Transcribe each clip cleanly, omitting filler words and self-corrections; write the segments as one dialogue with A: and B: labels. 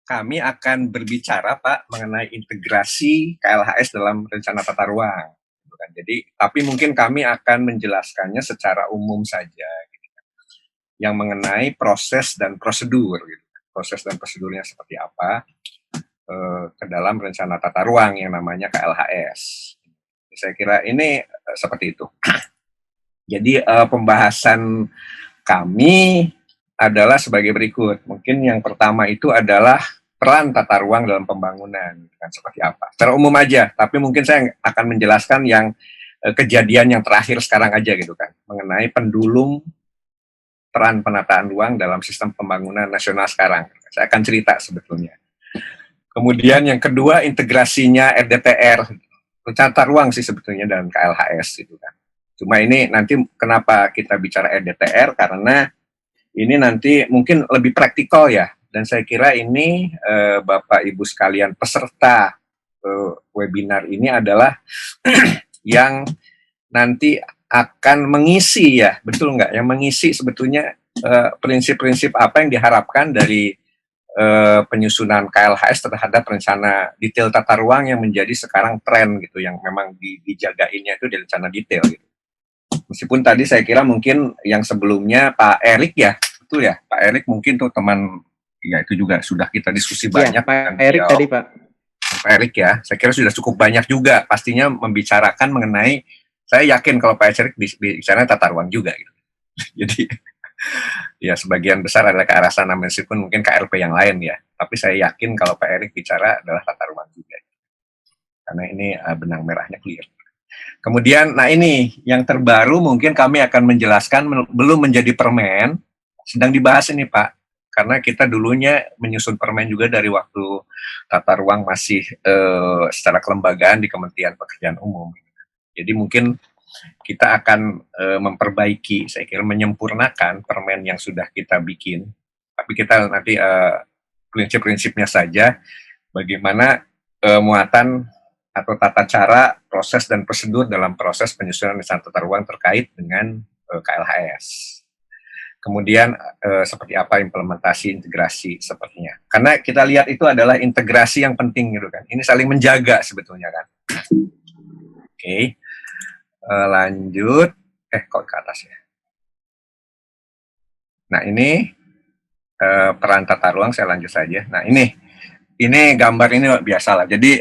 A: Kami akan berbicara, Pak, mengenai integrasi KLHS dalam rencana tata ruang, gitu kan. Jadi, tapi mungkin kami akan menjelaskannya secara umum saja, gitu kan, yang mengenai proses dan prosedur, gitu. Proses dan prosedurnya seperti apa ke dalam rencana tata ruang yang namanya KLHS. Saya kira ini seperti itu. Jadi pembahasan kami adalah sebagai berikut. Mungkin yang pertama itu adalah peran tata ruang dalam pembangunan, kan seperti apa. Secara umum aja, tapi mungkin saya akan menjelaskan yang kejadian yang terakhir sekarang aja gitu kan, mengenai pendulum peran penataan ruang dalam sistem pembangunan nasional sekarang. Saya akan cerita sebetulnya. Kemudian yang kedua, integrasinya RDTR, tata ruang sih sebetulnya dalam KLHS gitu kan. Cuma ini nanti kenapa kita bicara RDTR, karena ini nanti mungkin lebih praktikal ya, dan saya kira ini Bapak Ibu sekalian peserta webinar ini adalah yang nanti akan mengisi ya, betul nggak? Yang mengisi sebetulnya prinsip-prinsip apa yang diharapkan dari penyusunan KLHS terhadap rencana detail tata ruang yang menjadi sekarang tren gitu, yang memang dijagainnya itu di rencana detail gitu. Meskipun tadi saya kira mungkin yang sebelumnya Pak Erik ya, betul ya, Pak Erik mungkin tuh teman, ya itu juga sudah kita diskusi banyak.
B: Pak Erik tadi Pak.
A: Pak Erik ya, saya kira sudah cukup banyak juga pastinya membicarakan mengenai, saya yakin kalau Pak Erik bicara tata ruang juga gitu. Jadi ya sebagian besar adalah ke arah sana meskipun mungkin KLP yang lain ya, tapi saya yakin kalau Pak Erik bicara adalah tata ruang juga. Karena ini benang merahnya clear. Kemudian, nah ini yang terbaru mungkin kami akan menjelaskan, belum menjadi permen, sedang dibahas ini Pak, karena kita dulunya menyusun permen juga dari waktu tata ruang masih secara kelembagaan di Kementerian Pekerjaan Umum. Jadi mungkin kita akan memperbaiki, saya kira menyempurnakan permen yang sudah kita bikin, tapi kita nanti prinsip-prinsipnya saja, bagaimana muatan atau tata cara, proses dan prosedur dalam proses penyusunan rencana tata ruang terkait dengan KLHS. Kemudian seperti apa implementasi integrasi sepertinya. Karena kita lihat itu adalah integrasi yang penting gitu kan. Ini saling menjaga sebetulnya kan. Oke. Lanjut. Kok ke atas ya. Nah ini peran tata ruang, saya lanjut saja. Nah ini gambar ini biasa lah. Jadi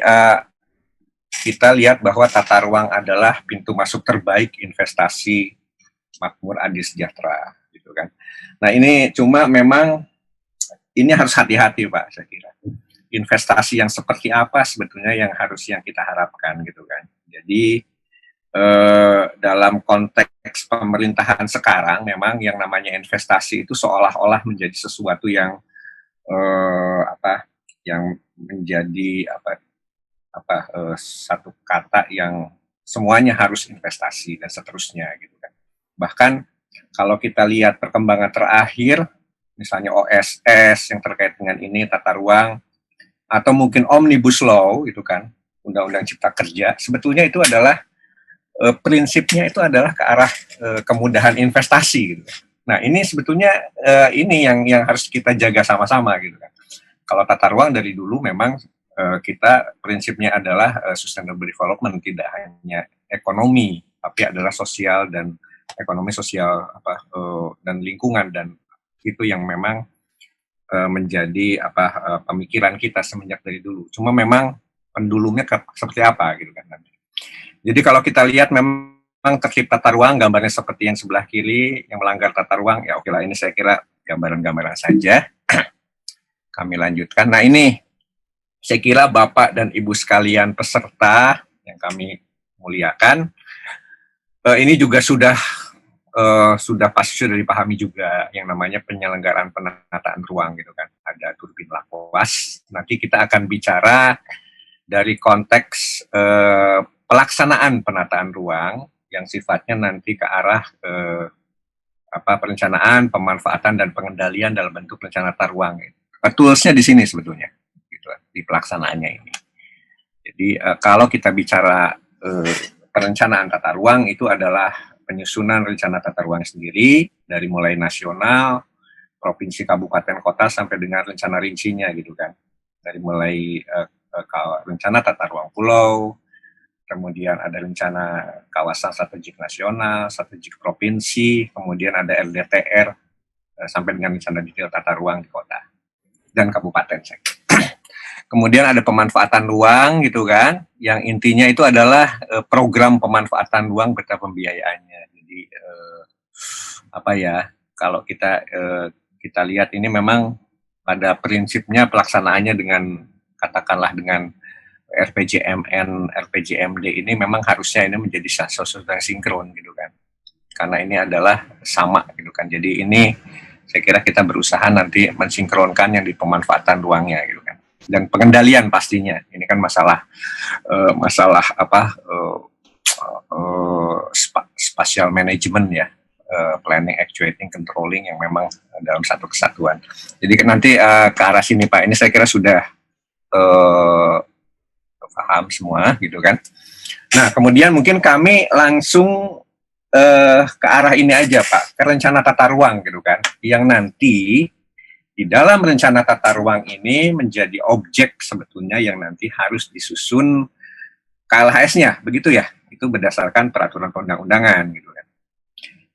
A: kita lihat bahwa tata ruang adalah pintu masuk terbaik investasi makmur adil sejahtera, gitu kan. Nah ini cuma memang ini harus hati-hati Pak, saya kira. Investasi yang seperti apa sebetulnya yang kita harapkan, gitu kan. Jadi dalam konteks pemerintahan sekarang, memang yang namanya investasi itu seolah-olah menjadi sesuatu yang yang menjadi satu kata yang semuanya harus investasi dan seterusnya gitu kan. Bahkan kalau kita lihat perkembangan terakhir, misalnya OSS yang terkait dengan ini tata ruang, atau mungkin Omnibus Law itu kan, Undang-Undang Cipta Kerja, sebetulnya itu adalah prinsipnya itu adalah ke arah kemudahan investasi gitu. Nah ini sebetulnya ini yang harus kita jaga sama-sama gitu kan. Kalau tata ruang dari dulu memang kita prinsipnya adalah sustainable development, tidak hanya ekonomi, tapi adalah sosial dan ekonomi sosial dan lingkungan, dan itu yang memang menjadi pemikiran kita semenjak dari dulu. Cuma memang pendulumnya seperti apa gitu kan nanti. Jadi kalau kita lihat memang tertib tata ruang, gambarnya seperti yang sebelah kiri, yang melanggar tata ruang, ya oke lah, ini saya kira gambaran-gambaran saja. Kami lanjutkan. Nah ini saya kira Bapak dan Ibu sekalian peserta yang kami muliakan, ini juga sudah pasti sudah dipahami juga yang namanya penyelenggaraan penataan ruang gitu kan. Ada turbin lakuas. Nanti kita akan bicara dari konteks pelaksanaan penataan ruang yang sifatnya nanti ke arah perencanaan, pemanfaatan dan pengendalian dalam bentuk rencana tata ruang. Toolsnya di sini sebetulnya. Di pelaksanaannya ini. Jadi kalau kita bicara perencanaan tata ruang, itu adalah penyusunan rencana tata ruang sendiri, dari mulai nasional, provinsi, kabupaten, kota sampai dengan rencana rincinya gitu kan. Dari mulai rencana tata ruang pulau, kemudian ada rencana kawasan strategik nasional, strategik provinsi, kemudian ada RDTR, sampai dengan rencana detail tata ruang di kota dan kabupaten. Kemudian ada pemanfaatan ruang gitu kan, yang intinya itu adalah program pemanfaatan ruang beserta pembiayaannya. Jadi apa ya, kalau kita lihat ini memang pada prinsipnya pelaksanaannya dengan katakanlah dengan RPJMN, RPJMD ini memang harusnya ini menjadi sesuatu yang sinkron gitu kan, karena ini adalah sama gitu kan. Jadi ini saya kira kita berusaha nanti mensinkronkan yang di pemanfaatan ruangnya gitu kan, dan pengendalian pastinya. Ini kan masalah apa spatial management ya, planning, actuating, controlling yang memang dalam satu kesatuan. Jadi nanti ke arah sini Pak, ini saya kira sudah paham semua gitu kan. Nah kemudian mungkin kami langsung ke arah ini aja Pak, ke rencana tata ruang gitu kan, yang nanti di dalam rencana tata ruang ini menjadi objek sebetulnya yang nanti harus disusun KLHS-nya, begitu ya, itu berdasarkan peraturan perundang-undangan gitu kan.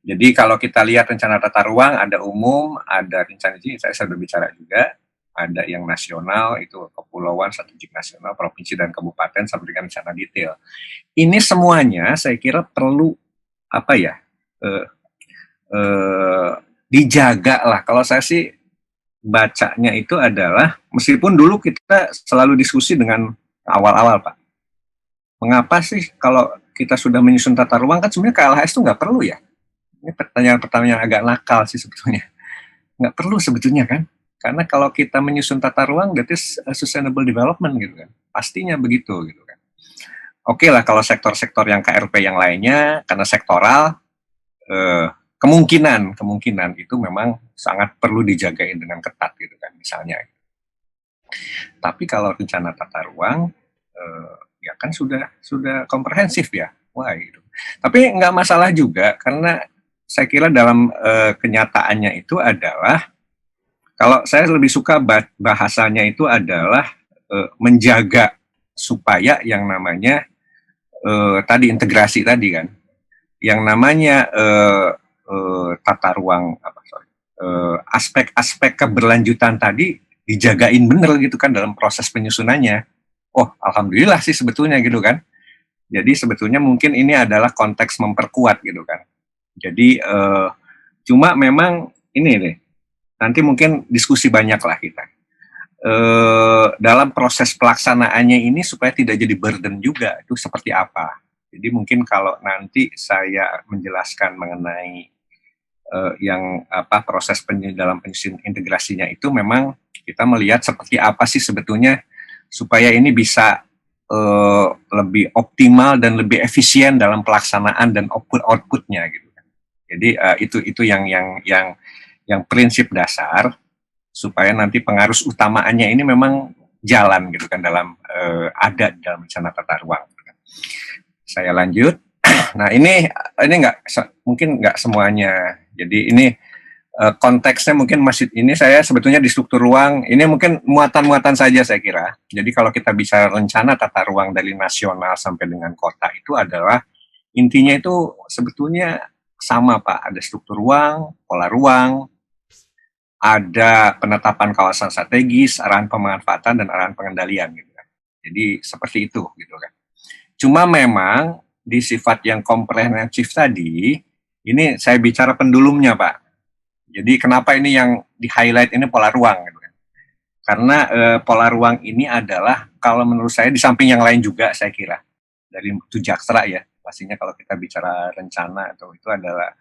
A: Jadi kalau kita lihat rencana tata ruang, ada umum, ada rencana ini, saya sudah bicara juga, ada yang nasional, itu kepulauan, strategik nasional, provinsi dan kabupaten, sampai dengan rencana detail. Ini semuanya saya kira perlu apa ya, dijaga lah. Kalau saya sih bacanya itu adalah, meskipun dulu kita selalu diskusi dengan awal-awal Pak, mengapa sih kalau kita sudah menyusun tata ruang kan sebenarnya KLHS itu nggak perlu ya? Ini pertanyaan-pertanyaan agak nakal sih sebetulnya. Nggak perlu sebetulnya kan? Karena kalau kita menyusun tata ruang, that is sustainable development gitu kan. Pastinya begitu gitu kan. Oke lah kalau sektor-sektor yang KRP yang lainnya, karena sektoral, kemungkinan itu memang sangat perlu dijagain dengan ketat gitu kan misalnya. Tapi kalau rencana tata ruang, ya kan sudah komprehensif ya. Wah gitu. Tapi nggak masalah juga karena saya kira dalam kenyataannya itu adalah, kalau saya lebih suka bahasanya itu adalah menjaga supaya yang namanya tadi integrasi tadi kan, yang namanya tata ruang aspek-aspek keberlanjutan tadi dijagain bener gitu kan dalam proses penyusunannya. Oh, alhamdulillah sih sebetulnya gitu kan. Jadi sebetulnya mungkin ini adalah konteks memperkuat gitu kan. Jadi cuma memang ini nih, nanti mungkin diskusi banyak lah kita. Dalam proses pelaksanaannya ini supaya tidak jadi burden juga, itu seperti apa. Jadi mungkin kalau nanti saya menjelaskan mengenai yang apa proses dalam penyusun integrasinya itu, memang kita melihat seperti apa sih sebetulnya supaya ini bisa lebih optimal dan lebih efisien dalam pelaksanaan dan outputnya gitu. Jadi itu yang prinsip dasar supaya nanti pengaruh utamaannya ini memang jalan gitu kan dalam ada dalam rencana tata ruang. Saya lanjut. Nah ini mungkin nggak semuanya. Jadi ini konteksnya mungkin masih, ini saya sebetulnya di struktur ruang ini mungkin muatan-muatan saja saya kira. Jadi kalau kita bicara rencana tata ruang dari nasional sampai dengan kota itu adalah intinya itu sebetulnya sama Pak. Ada struktur ruang, pola ruang, ada penetapan kawasan strategis, arahan pemanfaatan dan arahan pengendalian gitu kan. Jadi seperti itu gitu kan. Cuma memang di sifat yang komprehensif tadi, ini saya bicara pendulumnya Pak. Jadi kenapa ini yang di-highlight ini pola ruang gitu kan. Karena pola ruang ini adalah kalau menurut saya di samping yang lain juga saya kira dari Tujaksra ya, pastinya kalau kita bicara rencana atau itu adalah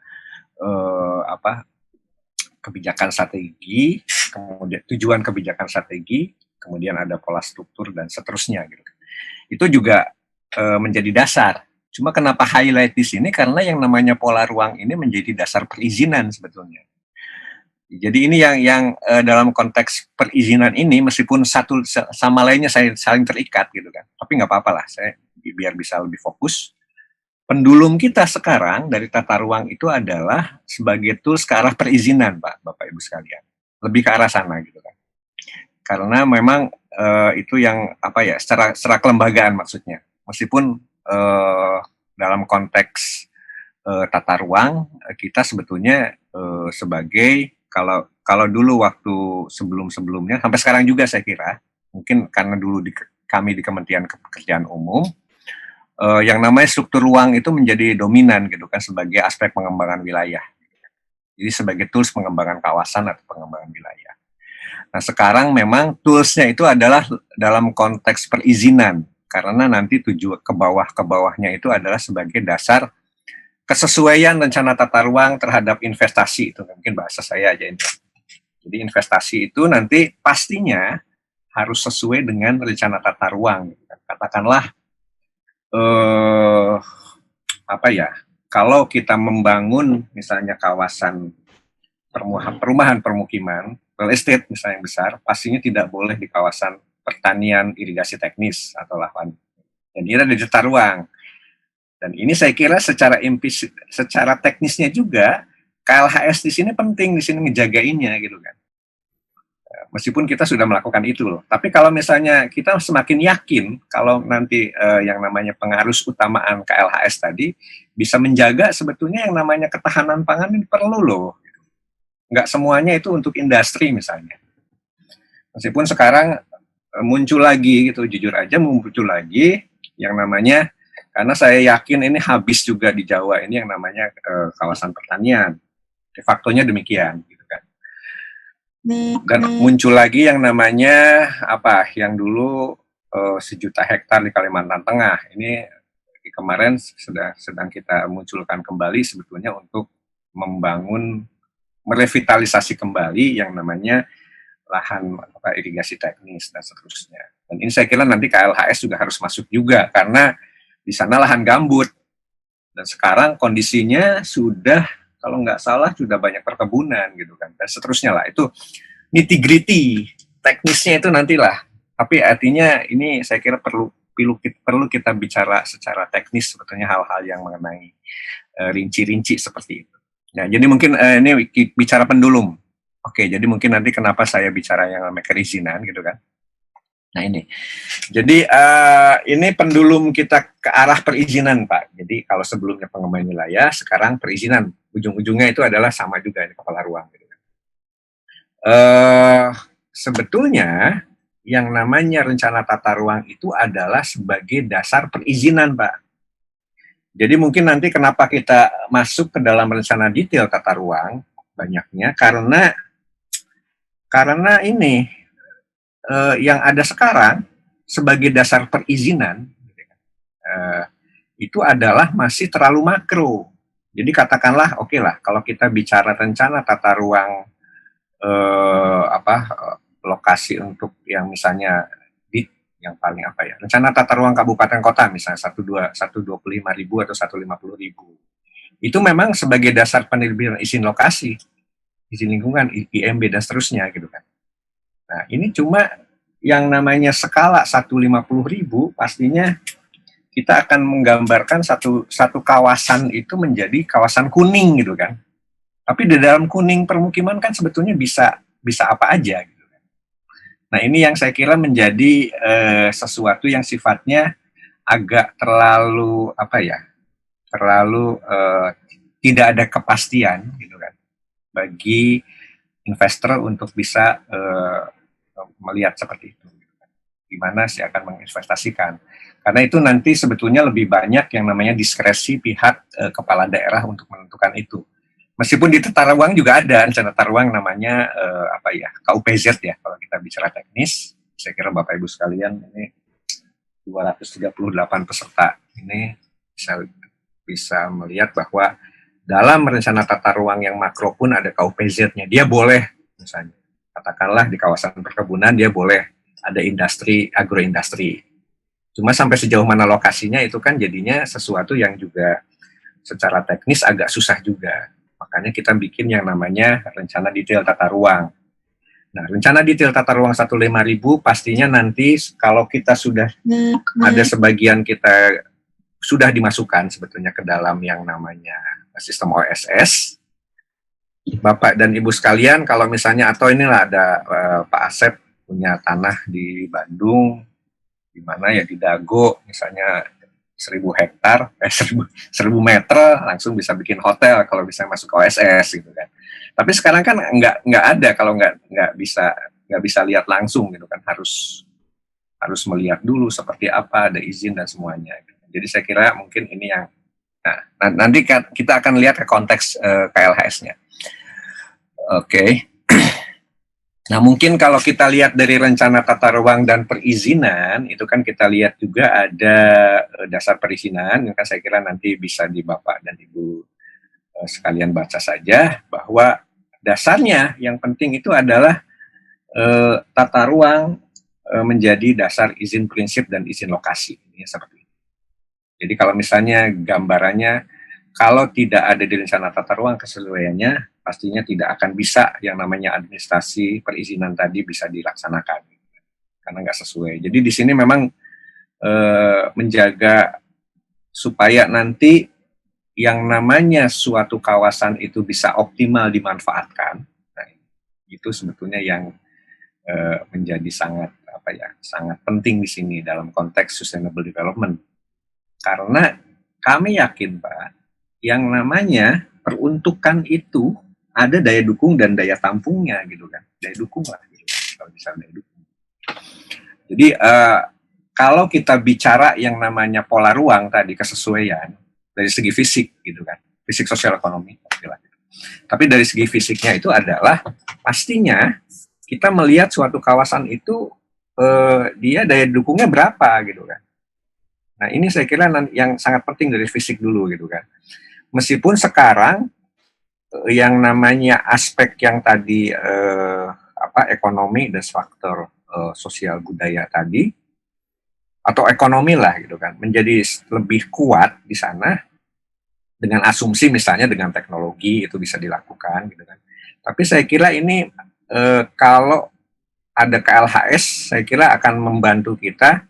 A: kebijakan strategi, kemudian tujuan kebijakan strategi, kemudian ada pola struktur dan seterusnya gitu. Itu juga menjadi dasar. Cuma kenapa highlight di sini karena yang namanya pola ruang ini menjadi dasar perizinan sebetulnya. Jadi ini yang dalam konteks perizinan ini meskipun satu sama lainnya saya saling terikat gitu kan. Tapi nggak apa-apa lah, saya biar bisa lebih fokus. pendulum kita sekarang dari tata ruang itu adalah sebagai tools ke arah perizinan, Pak, Bapak Ibu sekalian. Lebih ke arah sana gitu kan. Karena memang itu yang apa ya, secara kelembagaan maksudnya. Meskipun dalam konteks tata ruang kita sebetulnya sebagai kalau dulu waktu sebelum-sebelumnya sampai sekarang juga saya kira mungkin karena dulu kami di Kementerian Pekerjaan Umum yang namanya struktur ruang itu menjadi dominan gitu kan sebagai aspek pengembangan wilayah. Jadi sebagai tools pengembangan kawasan atau pengembangan wilayah. Nah sekarang memang toolsnya itu adalah dalam konteks perizinan karena nanti ke bawahnya itu adalah sebagai dasar kesesuaian rencana tata ruang terhadap investasi, itu mungkin bahasa saya aja ini. Jadi investasi itu nanti pastinya harus sesuai dengan rencana tata ruang. Katakanlah apa ya, kalau kita membangun misalnya kawasan perumahan permukiman, real estate misalnya yang besar, pastinya tidak boleh di kawasan pertanian irigasi teknis atau lahan. Dan ini ada di tata ruang. Dan ini saya kira secara teknisnya juga KLHS di sini penting di sini ngejagainnya gitu kan. Meskipun kita sudah melakukan itu loh. Tapi kalau misalnya kita semakin yakin kalau nanti yang namanya pengarus utamaan KLHS tadi bisa menjaga sebetulnya yang namanya ketahanan pangan ini perlu loh. Nggak semuanya itu untuk industri misalnya. Meskipun sekarang muncul lagi gitu, jujur aja muncul lagi yang namanya, karena saya yakin ini habis juga di Jawa ini yang namanya kawasan pertanian. De facto-nya demikian gitu kan. Dan muncul lagi yang namanya apa? Yang dulu 1.000.000 hektar di Kalimantan Tengah. Ini kemarin sedang kita munculkan kembali sebetulnya untuk membangun, merevitalisasi kembali yang namanya lahan irigasi teknis dan seterusnya. Dan ini saya kira nanti KLHS juga harus masuk juga karena di sana lahan gambut. Dan sekarang kondisinya sudah, kalau nggak salah, sudah banyak perkebunan gitu kan. Dan seterusnya lah. Itu nitty-gritty. Teknisnya itu nantilah. Tapi artinya ini saya kira perlu kita bicara secara teknis sebetulnya hal-hal yang mengenai rinci-rinci seperti itu. Nah, jadi mungkin ini bicara pendulum. Oke, jadi mungkin nanti kenapa saya bicara yang namanya perizinan gitu kan. Nah ini, jadi ini pendulum kita ke arah perizinan Pak. Jadi kalau sebelumnya pengembangan wilayah, sekarang perizinan. Ujung-ujungnya itu adalah sama juga di kepala ruang. Gitu. Sebetulnya yang namanya rencana tata ruang itu adalah sebagai dasar perizinan Pak. Jadi mungkin nanti kenapa kita masuk ke dalam rencana detail tata ruang banyaknya karena ini yang ada sekarang sebagai dasar perizinan itu adalah masih terlalu makro. Jadi katakanlah oke lah kalau kita bicara rencana tata ruang lokasi untuk yang misalnya di yang paling apa ya, rencana tata ruang kabupaten kota misalnya 125.000 atau 150.000. Itu memang sebagai dasar penerbitan izin lokasi, izin lingkungan, IMB dan seterusnya gitu kan. Nah, ini cuma yang namanya skala 150.000 pastinya kita akan menggambarkan satu kawasan itu menjadi kawasan kuning gitu kan. Tapi di dalam kuning permukiman kan sebetulnya bisa apa aja gitu kan. Nah, ini yang saya kira menjadi sesuatu yang sifatnya agak terlalu tidak ada kepastian gitu kan bagi investor untuk bisa melihat seperti itu, di mana sih akan menginvestasikan. Karena itu nanti sebetulnya lebih banyak yang namanya diskresi pihak kepala daerah untuk menentukan itu. Meskipun di tata ruang juga ada rencana tata ruang namanya KUPZ ya, kalau kita bicara teknis. Saya kira Bapak Ibu sekalian ini 238 peserta ini bisa melihat bahwa dalam rencana tata ruang yang makro pun ada KUPZ-nya. Dia boleh misalnya katakanlah di kawasan perkebunan dia boleh ada industri, agroindustri. Cuma sampai sejauh mana lokasinya itu kan jadinya sesuatu yang juga secara teknis agak susah juga. Makanya kita bikin yang namanya rencana detail tata ruang. Nah, rencana detail tata ruang 150.000 pastinya nanti kalau kita sudah ada sebagian kita sudah dimasukkan sebetulnya ke dalam yang namanya sistem OSS. Bapak dan Ibu sekalian, kalau misalnya atau inilah ada Pak Asep punya tanah di Bandung, di mana ya di Dago misalnya 1000 hektar, 1000 meter langsung bisa bikin hotel kalau bisa masuk OSS gitu kan. Tapi sekarang kan nggak ada kalau nggak bisa lihat langsung gitu kan, harus melihat dulu seperti apa, ada izin dan semuanya. Jadi saya kira mungkin ini yang nanti kita akan lihat ke konteks KLHS-nya. Oke. Nah, mungkin kalau kita lihat dari rencana tata ruang dan perizinan, itu kan kita lihat juga ada dasar perizinan, kan saya kira nanti bisa di Bapak dan Ibu sekalian baca saja, bahwa dasarnya yang penting itu adalah tata ruang menjadi dasar izin prinsip dan izin lokasi. Ini seperti itu. Jadi kalau misalnya gambarannya, kalau tidak ada di rencana tata ruang kesesuaiannya, pastinya tidak akan bisa yang namanya administrasi perizinan tadi bisa dilaksanakan karena nggak sesuai. Jadi di sini memang menjaga supaya nanti yang namanya suatu kawasan itu bisa optimal dimanfaatkan. Nah, itu sebetulnya yang menjadi sangat penting di sini dalam konteks sustainable development. Karena kami yakin, Pak, yang namanya peruntukan itu ada daya dukung dan daya tampungnya gitu kan, daya dukung lah gitu, kalau bisa daya dukung. Jadi kalau kita bicara yang namanya pola ruang tadi, kesesuaian dari segi fisik gitu kan, fisik sosial ekonomi, tapi dari segi fisiknya itu adalah pastinya kita melihat suatu kawasan itu dia daya dukungnya berapa gitu kan. Nah ini saya kira yang sangat penting dari fisik dulu gitu kan. Meskipun sekarang yang namanya aspek yang tadi ekonomi dan faktor sosial budaya tadi atau ekonomi lah gitu kan menjadi lebih kuat di sana dengan asumsi misalnya dengan teknologi itu bisa dilakukan gitu kan. Tapi saya kira ini kalau ada KLHS saya kira akan membantu kita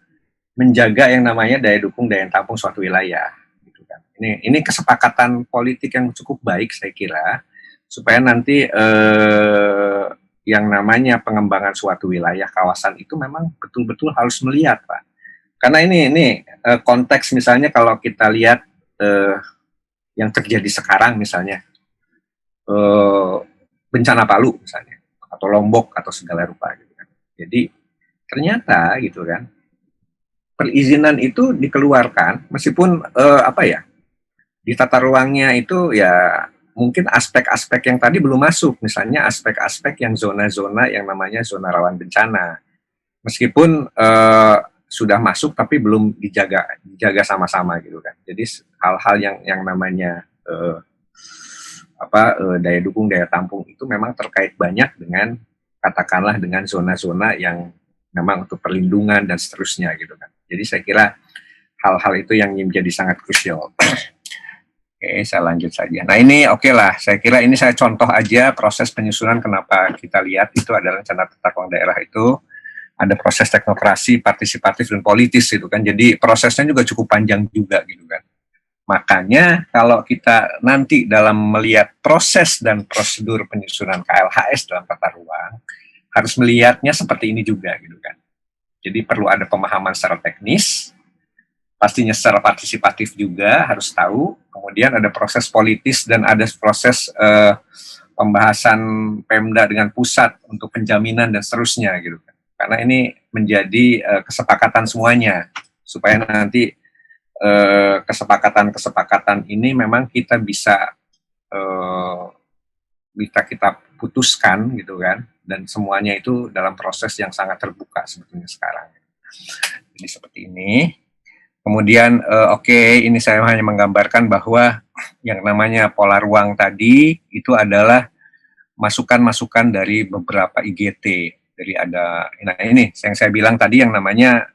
A: menjaga yang namanya daya dukung daya tampung suatu wilayah. Ini kesepakatan politik yang cukup baik saya kira supaya nanti yang namanya pengembangan suatu wilayah kawasan itu memang betul-betul harus melihat, Pak. Karena ini konteks misalnya kalau kita lihat yang terjadi sekarang misalnya bencana Palu misalnya atau Lombok atau segala rupa gitu kan. Jadi ternyata gitu kan perizinan itu dikeluarkan meskipun di tata ruangnya itu ya mungkin aspek-aspek yang tadi belum masuk, misalnya aspek-aspek yang zona-zona yang namanya zona rawan bencana. Meskipun sudah masuk tapi belum dijaga sama-sama gitu kan. Jadi hal-hal yang namanya daya dukung daya tampung itu memang terkait banyak dengan katakanlah dengan zona-zona yang memang untuk perlindungan dan seterusnya gitu kan. Jadi saya kira hal-hal itu yang menjadi sangat krusial. Oke, saya lanjut saja. Nah ini lah, saya kira ini saya contoh aja proses penyusunan kenapa kita lihat itu adalah rencana tata ruang daerah itu ada proses teknokrasi, partisipatif dan politis gitu kan. Jadi prosesnya juga cukup panjang juga gitu kan. Makanya kalau kita nanti dalam melihat proses dan prosedur penyusunan KLHS dalam tata ruang harus melihatnya seperti ini juga gitu kan. Jadi perlu ada pemahaman secara teknis, pastinya secara partisipatif juga harus tahu, kemudian ada proses politis dan ada proses pembahasan Pemda dengan pusat untuk penjaminan dan seterusnya gitu kan. Karena ini menjadi kesepakatan semuanya supaya nanti kesepakatan ini memang kita bisa kita putuskan gitu kan, dan semuanya itu dalam proses yang sangat terbuka sebetulnya sekarang. Jadi seperti ini. Kemudian ini saya hanya menggambarkan bahwa yang namanya pola ruang tadi itu adalah masukan-masukan dari beberapa IGT. Jadi ada ini yang saya bilang tadi yang namanya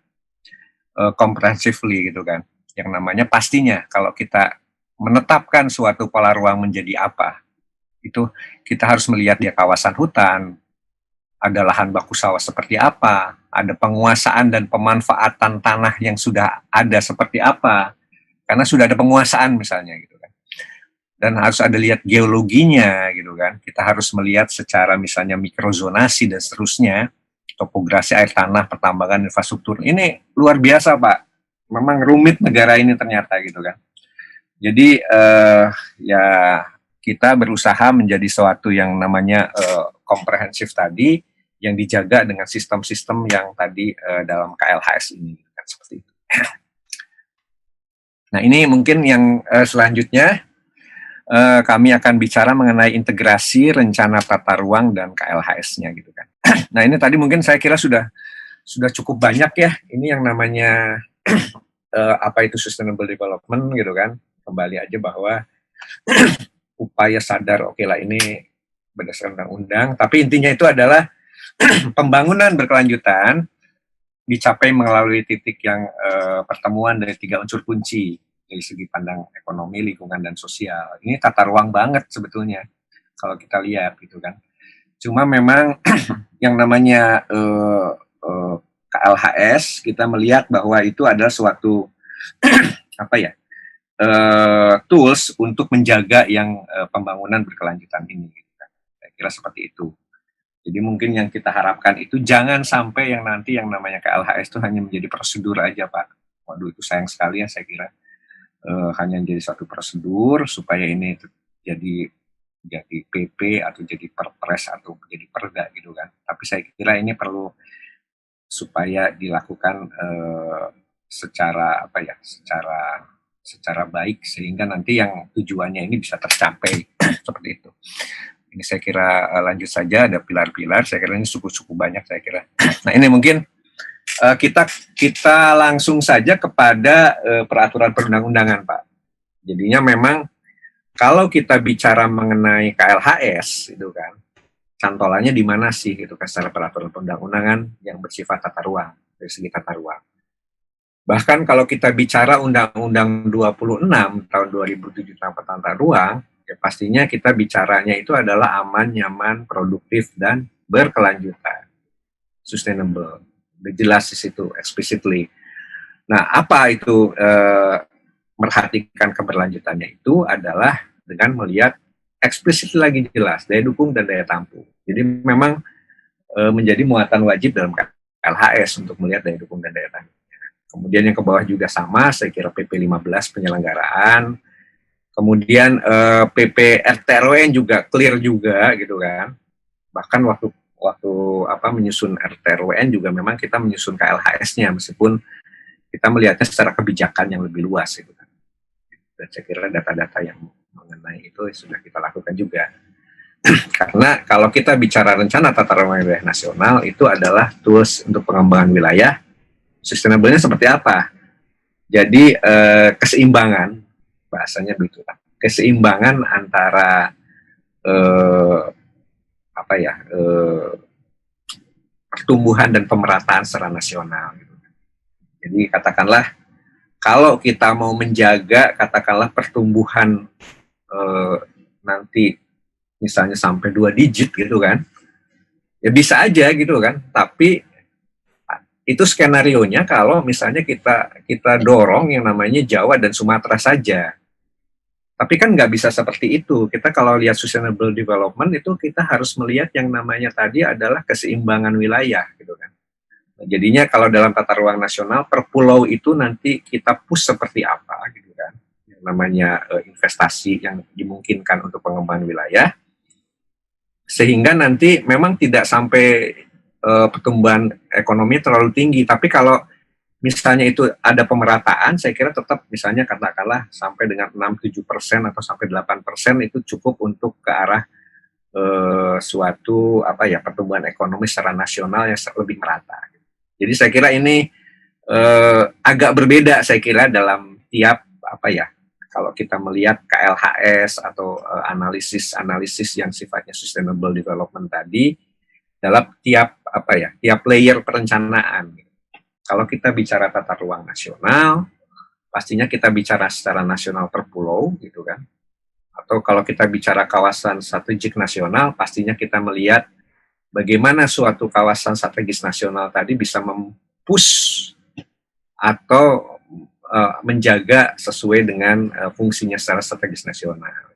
A: comprehensively gitu kan. Yang namanya pastinya kalau kita menetapkan suatu pola ruang menjadi apa, itu kita harus melihat dia kawasan hutan, ada lahan baku sawah seperti apa, ada penguasaan dan pemanfaatan tanah yang sudah ada seperti apa, karena sudah ada penguasaan misalnya gitu kan. Dan harus ada lihat geologinya gitu kan. Kita harus melihat secara misalnya mikrozonasi dan seterusnya, topografi air tanah, pertambangan, infrastruktur. Ini luar biasa Pak. Memang rumit negara ini ternyata gitu kan. Jadi ya kita berusaha menjadi suatu yang namanya komprehensif tadi, yang dijaga dengan sistem-sistem yang tadi dalam KLHS ini kan, seperti itu. Nah ini mungkin yang selanjutnya kami akan bicara mengenai integrasi rencana tata ruang dan KLHS-nya gitu kan. Nah ini tadi mungkin saya kira sudah cukup banyak ya. Ini yang namanya apa itu sustainable development gitu kan. Kembali aja bahwa upaya sadar oke lah ini berdasarkan undang-undang, tapi intinya itu adalah pembangunan berkelanjutan dicapai melalui titik yang pertemuan dari 3 unsur kunci dari segi pandang ekonomi, lingkungan, dan sosial. Ini tata ruang banget sebetulnya kalau kita lihat gitu kan. Cuma memang yang namanya KLHS kita melihat bahwa itu adalah suatu apa ya tools untuk menjaga yang pembangunan berkelanjutan ini. Gitu kan. Saya kira seperti itu. Jadi mungkin yang kita harapkan itu jangan sampai yang nanti yang namanya KLHS itu hanya menjadi prosedur aja Pak. Waduh itu sayang sekali ya saya kira. Hanya menjadi suatu prosedur supaya ini jadi PP atau jadi perpres atau jadi perda gitu kan. Tapi saya kira ini perlu supaya dilakukan secara apa ya, secara baik sehingga nanti yang tujuannya ini bisa tercapai seperti itu. Ini saya kira lanjut saja, ada pilar-pilar, saya kira ini cukup banyak saya kira. Nah ini mungkin kita langsung saja kepada peraturan perundang-undangan Pak. Jadinya memang kalau kita bicara mengenai KLHS itu kan, cantolannya di mana sih gitu kan secara peraturan perundang-undangan yang bersifat tata ruang, dari segi tata ruang. Bahkan kalau kita bicara Undang-Undang 26 tahun 2007 tentang tata ruang, ya pastinya kita bicaranya itu adalah aman, nyaman, produktif, dan berkelanjutan. Sustainable. Jelas di situ, explicitly. Nah, apa itu merhatikan keberlanjutannya itu adalah dengan melihat eksplisit lagi jelas, daya dukung dan daya tampung. Jadi memang menjadi muatan wajib dalam KLHS untuk melihat daya dukung dan daya tampung. Kemudian yang ke bawah juga sama, saya kira PP 15 penyelenggaraan. Kemudian PP RTRW juga clear juga gitu kan. Bahkan waktu menyusun RTRWN juga memang kita menyusun KLHS-nya meskipun kita melihatnya secara kebijakan yang lebih luas gitu kan. Dan saya kira data-data yang mengenai itu sudah kita lakukan juga. Karena kalau kita bicara rencana tata ruang wilayah nasional itu adalah tools untuk pengembangan wilayah. Sustainable-nya seperti apa? Jadi keseimbangan, bahasanya begitu lah. Keseimbangan antara pertumbuhan dan pemerataan secara nasional. Gitu. Jadi katakanlah kalau kita mau menjaga katakanlah pertumbuhan nanti misalnya sampai 2 digit gitu kan, ya bisa aja gitu kan. Tapi itu skenario-nya kalau misalnya kita dorong yang namanya Jawa dan Sumatera saja. Tapi kan nggak bisa seperti itu. Kita kalau lihat sustainable development itu kita harus melihat yang namanya tadi adalah keseimbangan wilayah gitu kan. Nah, jadinya kalau dalam tata ruang nasional per pulau itu nanti kita push seperti apa gitu kan. Yang namanya investasi yang dimungkinkan untuk pengembangan wilayah. Sehingga nanti memang tidak sampai pertumbuhan ekonomi terlalu tinggi, tapi kalau misalnya itu ada pemerataan, saya kira tetap misalnya katakanlah sampai dengan 6-7% atau sampai 8% itu cukup untuk ke arah suatu pertumbuhan ekonomi secara nasional yang lebih merata. Jadi saya kira ini agak berbeda saya kira dalam tiap kalau kita melihat KLHS atau analisis yang sifatnya sustainable development tadi dalam tiap layer perencanaan. Kalau kita bicara tata ruang nasional, pastinya kita bicara secara nasional per pulau gitu kan. Atau kalau kita bicara kawasan strategik nasional, pastinya kita melihat bagaimana suatu kawasan strategis nasional tadi bisa mempush atau menjaga sesuai dengan fungsinya secara strategis nasional.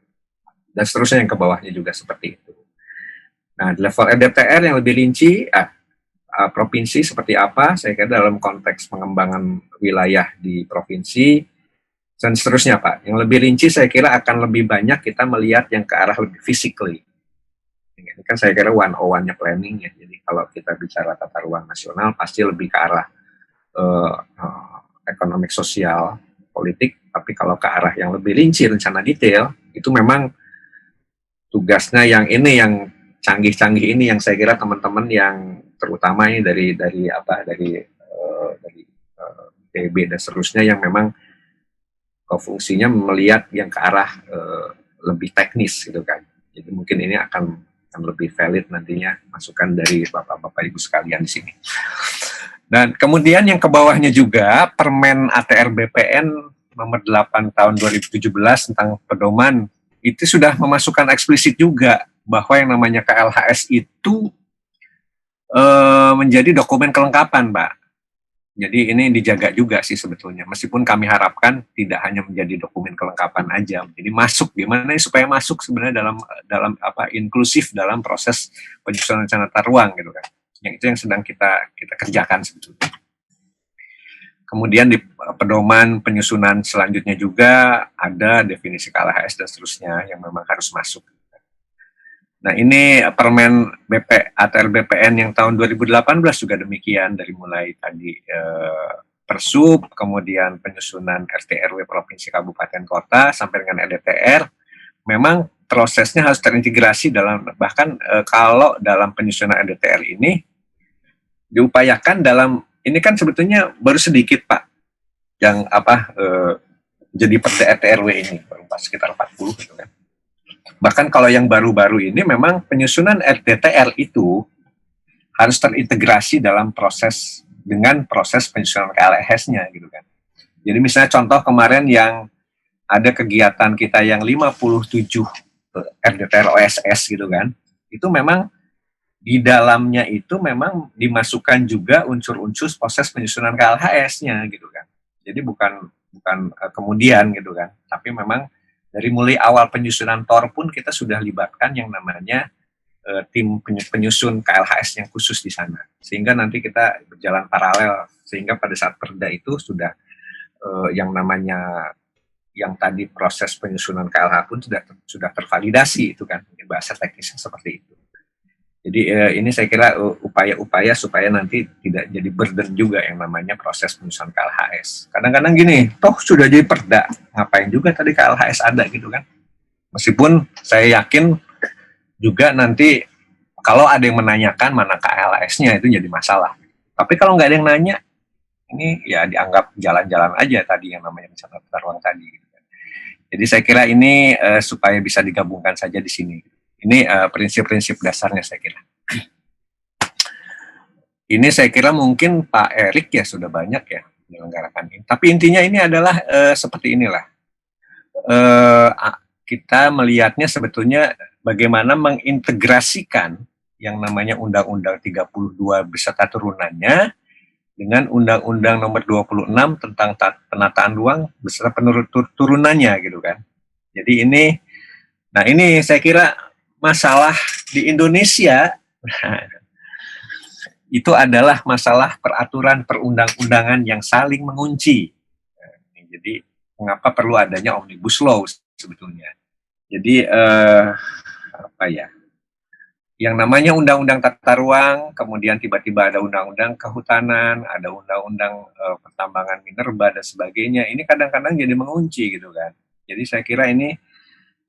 A: Dan seterusnya yang ke bawahnya juga seperti itu. Nah, di level RDTR yang lebih rinci, provinsi seperti apa, saya kira dalam konteks pengembangan wilayah di provinsi, dan seterusnya Pak. Yang lebih rinci saya kira akan lebih banyak kita melihat yang ke arah lebih physically. Ini kan saya kira 101-nya planning ya, jadi kalau kita bicara tata ruang nasional pasti lebih ke arah ekonomi sosial, politik, tapi kalau ke arah yang lebih rinci, rencana detail, itu memang tugasnya yang ini, yang canggih-canggih ini, yang saya kira teman-teman yang terutama ini dari DB dan seterusnya yang memang fungsinya melihat yang ke arah lebih teknis gitu kan. Jadi mungkin ini akan lebih valid nantinya masukan dari Bapak-Bapak Ibu sekalian di sini. Dan kemudian yang ke bawahnya juga Permen ATR BPN nomor 8 tahun 2017 tentang pedoman itu sudah memasukkan eksplisit juga bahwa yang namanya KLHS itu menjadi dokumen kelengkapan, Pak. Jadi ini dijaga juga sih sebetulnya. Meskipun kami harapkan tidak hanya menjadi dokumen kelengkapan aja, jadi masuk gimana supaya masuk sebenarnya dalam inklusif dalam proses penyusunan rencana tata ruang gitu kan. Yang itu yang sedang kita kerjakan sebetulnya. Kemudian di pedoman penyusunan selanjutnya juga ada definisi KLHS dan seterusnya yang memang harus masuk. Nah ini Permen ATR BPN yang tahun 2018 juga demikian, dari mulai tadi Persub, kemudian penyusunan RT RW provinsi kabupaten kota sampai dengan RDTR, memang prosesnya harus terintegrasi dalam, bahkan kalau dalam penyusunan RDTR ini diupayakan dalam, ini kan sebetulnya baru sedikit Pak yang jadi perda RT RW ini, baru sekitar 40 gitu kan. Bahkan kalau yang baru-baru ini memang penyusunan RDTR itu harus terintegrasi dalam proses dengan proses penyusunan KLHS-nya gitu kan. Jadi misalnya contoh kemarin yang ada kegiatan kita yang 57 RDTR OSS gitu kan, itu memang di dalamnya itu memang dimasukkan juga unsur-unsur proses penyusunan KLHS-nya gitu kan. Jadi bukan kemudian gitu kan, tapi memang dari mulai awal penyusunan TOR pun kita sudah libatkan yang namanya tim penyusun KLHS yang khusus di sana. Sehingga nanti kita berjalan paralel, sehingga pada saat perda itu sudah yang namanya, yang tadi proses penyusunan KLH pun sudah tervalidasi itu kan, bahasa teknisnya seperti itu. Jadi ini saya kira upaya-upaya supaya nanti tidak jadi burden juga yang namanya proses penyusunan KLHS. Kadang-kadang gini, toh sudah jadi perda, ngapain juga tadi KLHS ada gitu kan. Meskipun saya yakin juga nanti kalau ada yang menanyakan mana KLHS-nya itu jadi masalah. Tapi kalau nggak ada yang nanya, ini ya dianggap jalan-jalan aja tadi yang namanya rencana tata ruang tadi. Gitu kan. Jadi saya kira ini supaya bisa digabungkan saja di sini. Ini prinsip-prinsip dasarnya saya kira. Ini saya kira mungkin Pak Erik ya sudah banyak ya menyelenggarakan ini. Tapi intinya ini adalah seperti inilah. Kita melihatnya sebetulnya bagaimana mengintegrasikan yang namanya Undang-Undang 32 beserta turunannya dengan Undang-Undang nomor 26 tentang penataan ruang beserta turunannya gitu kan. Jadi ini, nah ini saya kira masalah di Indonesia itu adalah masalah peraturan perundang-undangan yang saling mengunci. Jadi mengapa perlu adanya omnibus law sebetulnya. Jadi yang namanya undang-undang tata ruang, kemudian tiba-tiba ada undang-undang kehutanan, ada undang-undang pertambangan minerba dan sebagainya. Ini kadang-kadang jadi mengunci gitu kan. Jadi saya kira ini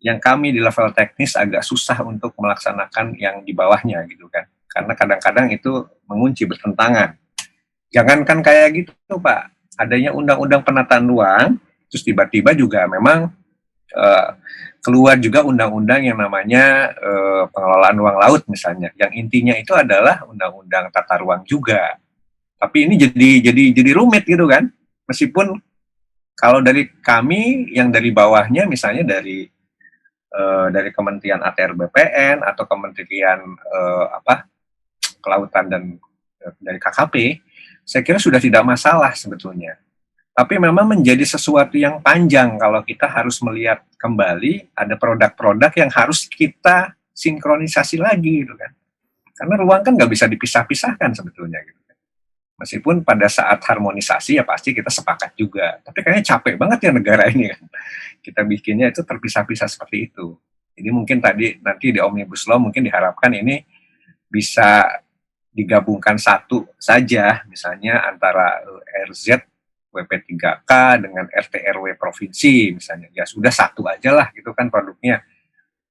A: yang kami di level teknis agak susah untuk melaksanakan yang di bawahnya gitu kan. Karena kadang-kadang itu mengunci, bertentangan. Jangankan kayak gitu Pak, adanya undang-undang penataan ruang, terus tiba-tiba juga memang keluar juga undang-undang yang namanya pengelolaan ruang laut misalnya, yang intinya itu adalah undang-undang tata ruang juga. Tapi ini jadi rumit gitu kan. Meskipun kalau dari kami yang dari bawahnya misalnya dari Kementerian ATR BPN atau Kementerian Kelautan dan dari KKP, saya kira sudah tidak masalah sebetulnya. tapi memang menjadi sesuatu yang panjang kalau kita harus melihat kembali ada produk-produk yang harus kita sinkronisasi lagi gitu kan. Karena ruang kan nggak bisa dipisah-pisahkan sebetulnya gitu kan. Meskipun pada saat harmonisasi ya pasti kita sepakat juga. Tapi kayaknya capek banget ya negara ini kan. Kita bikinnya itu terpisah-pisah seperti itu. Jadi mungkin tadi nanti di Omnibus Law mungkin diharapkan ini bisa digabungkan satu saja, misalnya antara RZ WP3K dengan RT RW provinsi misalnya, ya sudah satu aja lah gitu kan produknya.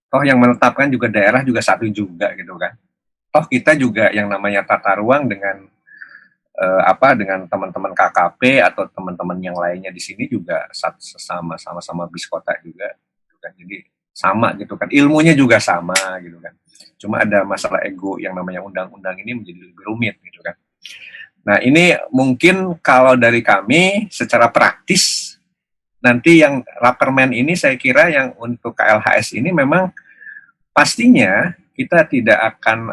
A: Toh yang menetapkan juga daerah juga satu juga gitu kan. Toh kita juga yang namanya tata ruang dengan dengan teman-teman KKP atau teman-teman yang lainnya di sini juga sama-sama bis kota juga gitu kan. Jadi sama gitu kan. Ilmunya juga sama gitu kan. Cuma ada masalah ego yang namanya undang-undang ini menjadi lebih rumit gitu kan. Nah, ini mungkin kalau dari kami secara praktis nanti yang Rapermen ini saya kira yang untuk KLHS ini memang pastinya kita tidak akan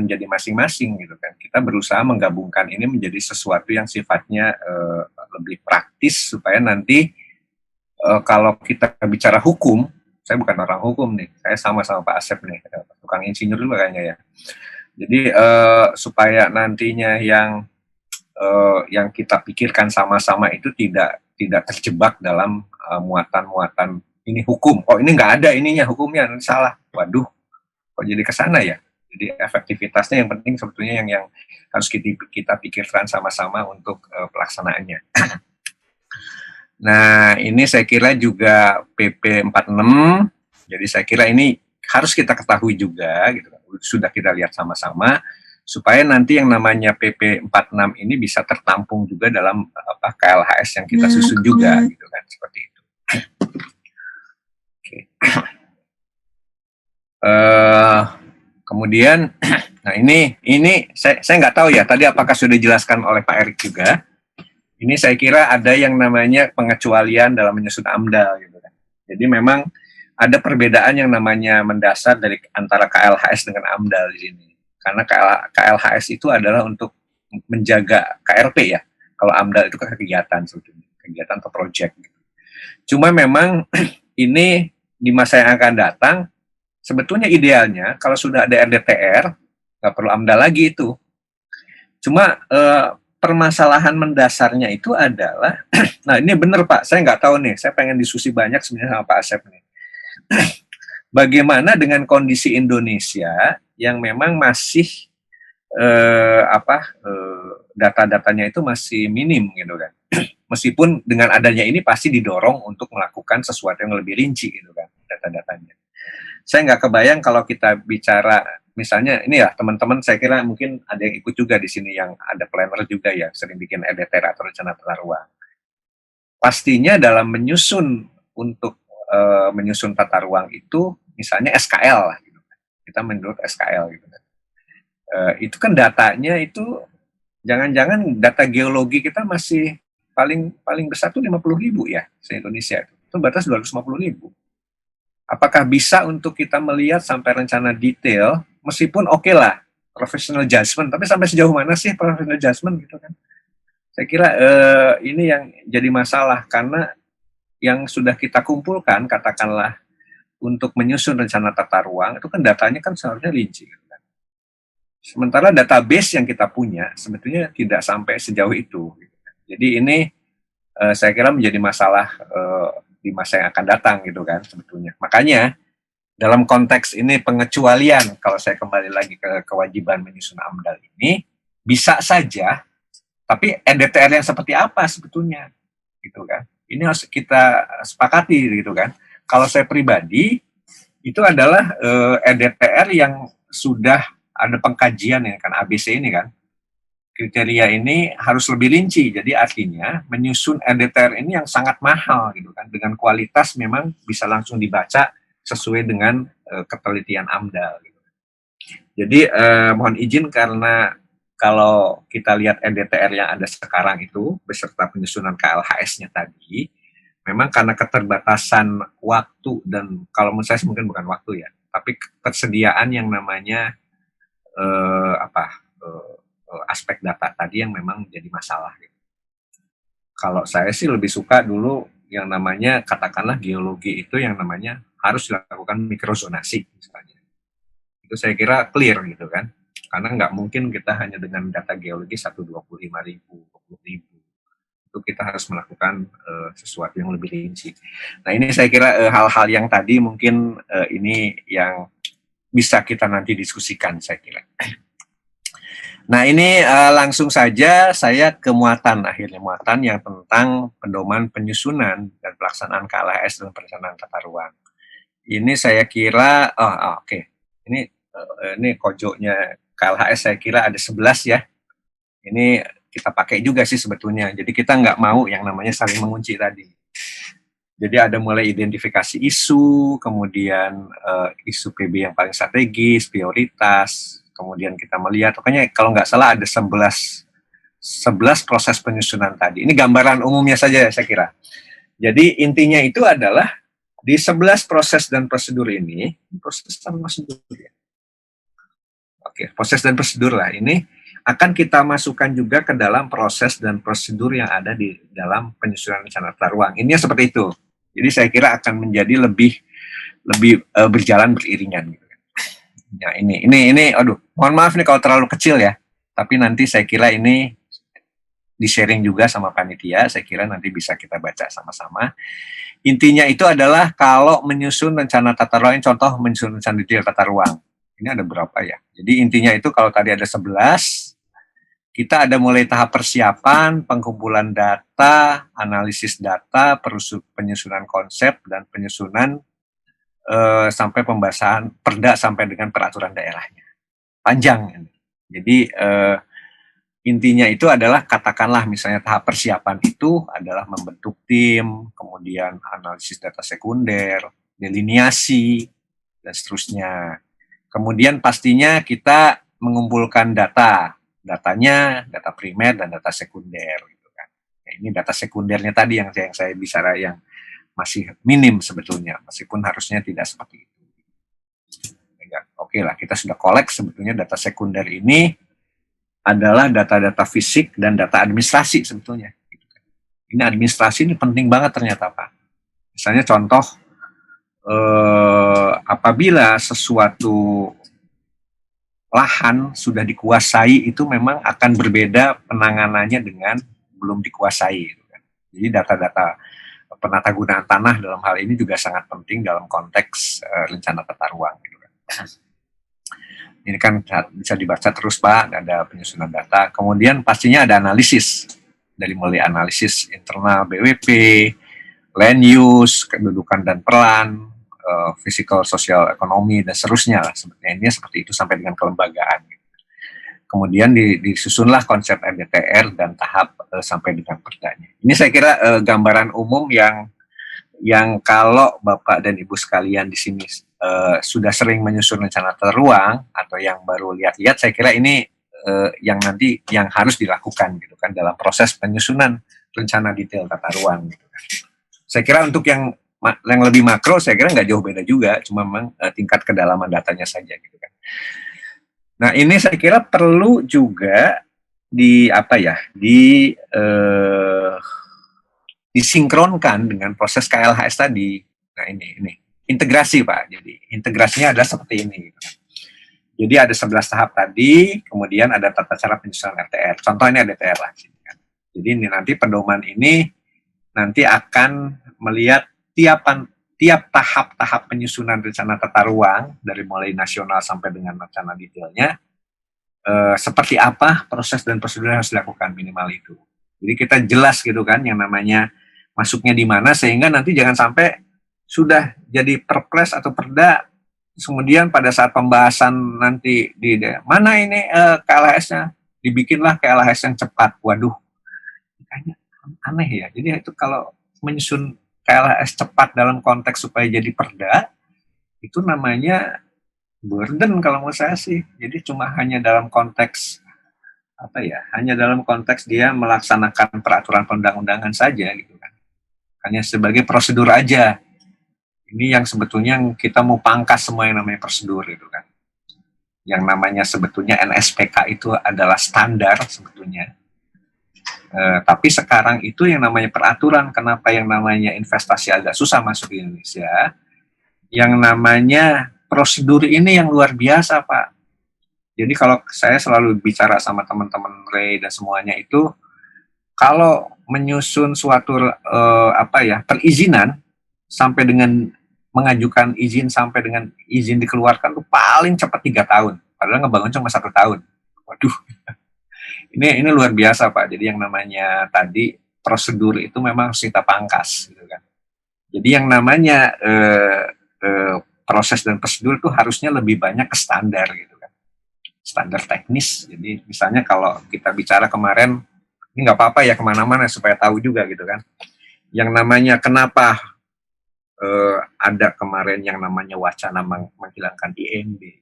A: menjadi masing-masing gitu kan. Kita berusaha menggabungkan ini menjadi sesuatu yang sifatnya lebih praktis supaya nanti kalau kita bicara hukum, saya bukan orang hukum nih, saya sama-sama Pak Asep nih, tukang insinyur juga kayaknya ya. Jadi supaya nantinya yang kita pikirkan sama-sama itu tidak terjebak dalam muatan-muatan ini hukum. Oh ini nggak ada ininya hukumnya, nanti salah. Waduh, kok jadi ke sana ya? Jadi efektivitasnya yang penting sebetulnya yang harus kita pikirkan sama-sama untuk pelaksanaannya. Nah, ini saya kira juga PP 46. Jadi saya kira ini harus kita ketahui juga gitu. Sudah kita lihat sama-sama supaya nanti yang namanya PP 46 ini bisa tertampung juga dalam KLHS yang kita susun juga gitu kan, seperti itu. Oke. Kemudian nah ini saya nggak tahu ya tadi apakah sudah dijelaskan oleh Pak Erik juga. Ini saya kira ada yang namanya pengecualian dalam menyusun AMDAL gitu kan. Jadi memang ada perbedaan yang namanya mendasar dari antara KLHS dengan AMDAL di sini. Karena KLHS itu adalah untuk menjaga KRP ya. Kalau AMDAL itu kegiatan sebetulnya, kegiatan atau proyek gitu. Cuma memang ini di masa yang akan datang sebetulnya idealnya kalau sudah ada RDTR nggak perlu AMDAL lagi itu. Cuma permasalahan mendasarnya itu adalah, nah ini benar Pak, saya nggak tahu nih, saya pengen diskusi banyak sebenarnya sama Pak Asep nih. Bagaimana dengan kondisi Indonesia yang memang masih data-datanya itu masih minim gitu kan. Meskipun dengan adanya ini pasti didorong untuk melakukan sesuatu yang lebih rinci gitu kan data-datanya. Saya nggak kebayang kalau kita bicara misalnya ini ya teman-teman saya kira mungkin ada yang ikut juga di sini yang ada planner juga ya sering bikin RDTR atau rencana tata ruang. Pastinya dalam menyusun untuk menyusun tata ruang itu misalnya SKL lah gitu. Kita menurut SKL gitu kan. Itu kan datanya itu jangan-jangan data geologi kita masih paling besar tuh 50.000 ya se-Indonesia itu batas 250.000. Apakah bisa untuk kita melihat sampai rencana detail, meskipun oke lah, professional judgment, tapi sampai sejauh mana sih professional judgment gitu kan? Saya kira ini yang jadi masalah, karena yang sudah kita kumpulkan, katakanlah, untuk menyusun rencana tata ruang, itu kan datanya kan seharusnya rinci. Gitu kan? Sementara database yang kita punya, sebetulnya tidak sampai sejauh itu. Gitu kan? Jadi ini saya kira menjadi masalah di masa yang akan datang gitu kan sebetulnya. Makanya dalam konteks ini pengecualian kalau saya kembali lagi ke kewajiban menyusun AMDAL ini bisa saja, tapi EDTR yang seperti apa sebetulnya gitu kan. Ini harus kita sepakati gitu kan. Kalau saya pribadi itu adalah EDTR yang sudah ada pengkajian ya kan ABC ini kan. Kriteria ini harus lebih rinci. Jadi artinya menyusun RDTR ini yang sangat mahal gitu kan, dengan kualitas memang bisa langsung dibaca sesuai dengan ketelitian AMDAL. Gitu. Jadi mohon izin karena kalau kita lihat RDTR yang ada sekarang itu beserta penyusunan KLHS-nya tadi, memang karena keterbatasan waktu dan kalau menurut saya mungkin bukan waktu ya, tapi ketersediaan yang namanya aspek data tadi yang memang menjadi masalah. Gitu. Kalau saya sih lebih suka dulu yang namanya katakanlah geologi itu yang namanya harus dilakukan mikrozonasi misalnya. Itu saya kira clear gitu kan. Karena nggak mungkin kita hanya dengan data geologi 125.000, 20.000. Itu kita harus melakukan sesuatu yang lebih rinci. Nah ini saya kira hal-hal yang tadi mungkin ini yang bisa kita nanti diskusikan saya kira. Nah ini langsung saja saya ke muatan yang tentang pedoman penyusunan dan pelaksanaan KLHS dan perencanaan tata ruang. Ini saya kira, oke. Ini kojoknya KLHS saya kira ada 11 ya. Ini kita pakai juga sih sebetulnya. Jadi kita nggak mau yang namanya saling mengunci tadi. Jadi ada mulai identifikasi isu, kemudian isu PB yang paling strategis, prioritas, kemudian kita melihat, pokoknya kalau nggak salah ada 11 proses penyusunan tadi. Ini gambaran umumnya saja saya kira. Jadi intinya itu adalah di 11 proses dan prosedur ini, proses dan prosedur ya. Oke, proses dan prosedur lah ini akan kita masukkan juga ke dalam proses dan prosedur yang ada di dalam penyusunan rencana tata ruang. Ini seperti itu. Jadi saya kira akan menjadi lebih berjalan beriringan gitu. Ya ini aduh, mohon maaf nih kalau terlalu kecil ya. Tapi nanti saya kira ini di-sharing juga sama panitia, saya kira nanti bisa kita baca sama-sama. Intinya itu adalah kalau menyusun rencana tata ruang, contoh menyusun rencana detail tata ruang. Ini ada berapa ya? Jadi intinya itu kalau tadi ada 11, kita ada mulai tahap persiapan, pengumpulan data, analisis data, penyusunan konsep, dan penyusunan sampai pembahasan perda sampai dengan peraturan daerahnya. Panjang. Jadi intinya itu adalah katakanlah misalnya tahap persiapan itu adalah membentuk tim, kemudian analisis data sekunder, delineasi, dan seterusnya. Kemudian pastinya kita mengumpulkan datanya, data primer dan data sekunder gitu kan. Nah, ini data sekundernya tadi yang saya bicara yang masih minim sebetulnya, meskipun harusnya tidak seperti itu. Ya, oke lah, kita sudah kolek sebetulnya data sekunder ini adalah data-data fisik dan data administrasi sebetulnya. Ini administrasi ini penting banget ternyata Pak. Misalnya contoh, apabila sesuatu lahan sudah dikuasai itu memang akan berbeda penanganannya dengan belum dikuasai. Jadi data-data penata gunaan tanah dalam hal ini juga sangat penting dalam konteks rencana tata ruang. Gitu kan. Ini kan bisa dibaca terus Pak, ada penyusunan data. Kemudian pastinya ada analisis, dari mulai analisis internal BWP, land use, kedudukan dan peran, physical, sosial, ekonomi, dan seterusnya lah. Sebetulnya seperti itu sampai dengan kelembagaan. Kemudian disusunlah konsep RDTR dan tahap sampai dengan perdanya. Ini saya kira gambaran umum yang kalau Bapak dan Ibu sekalian di sini sudah sering menyusun rencana tata ruang atau yang baru lihat-lihat, saya kira ini yang nanti yang harus dilakukan gitu kan dalam proses penyusunan rencana detail tata ruang. Gitu kan. Saya kira untuk yang lebih makro saya kira nggak jauh beda juga, cuma memang tingkat kedalaman datanya saja gitu kan. Nah ini saya kira perlu juga disinkronkan dengan proses KLHS tadi. Nah ini integrasi Pak. Jadi integrasinya adalah seperti ini. Gitu. Jadi ada 11 tahap tadi, kemudian ada tata cara penyusunan RTR. Contohnya DTR lah. Jadi ini nanti pedoman ini nanti akan melihat tiap tahap penyusunan rencana tata ruang dari mulai nasional sampai dengan rencana detailnya seperti apa proses dan prosedur yang harus dilakukan minimal itu. Jadi kita jelas gitu kan yang namanya masuknya di mana sehingga nanti jangan sampai sudah jadi perpres atau perda kemudian pada saat pembahasan nanti di mana ini KLHS-nya dibikinlah KLHS yang cepat. Waduh, kayaknya aneh ya. Jadi itu kalau menyusun KLHS cepat dalam konteks supaya jadi perda, itu namanya burden kalau menurut saya sih. Jadi cuma hanya dalam konteks hanya dalam konteks dia melaksanakan peraturan perundang-undangan saja gitu kan. Hanya sebagai prosedur aja. Ini yang sebetulnya kita mau pangkas semua yang namanya prosedur gitu kan. Yang namanya sebetulnya NSPK itu adalah standar sebetulnya. Tapi sekarang itu yang namanya peraturan, kenapa yang namanya investasi agak susah masuk ke Indonesia, yang namanya prosedur ini yang luar biasa, Pak. Jadi kalau saya selalu bicara sama teman-teman Ray dan semuanya itu, kalau menyusun suatu perizinan sampai dengan mengajukan izin sampai dengan izin dikeluarkan tuh paling cepat 3 tahun, padahal ngebangun cuma 1 tahun. Waduh, ini luar biasa Pak. Jadi yang namanya tadi prosedur itu memang harus kita pangkas, gitu kan. Jadi yang namanya proses dan prosedur itu harusnya lebih banyak ke standar, gitu kan, standar teknis. Jadi misalnya kalau kita bicara kemarin, ini nggak apa-apa ya kemana-mana supaya tahu juga, gitu kan. Yang namanya kenapa ada kemarin yang namanya wacana menghilangkan IMB.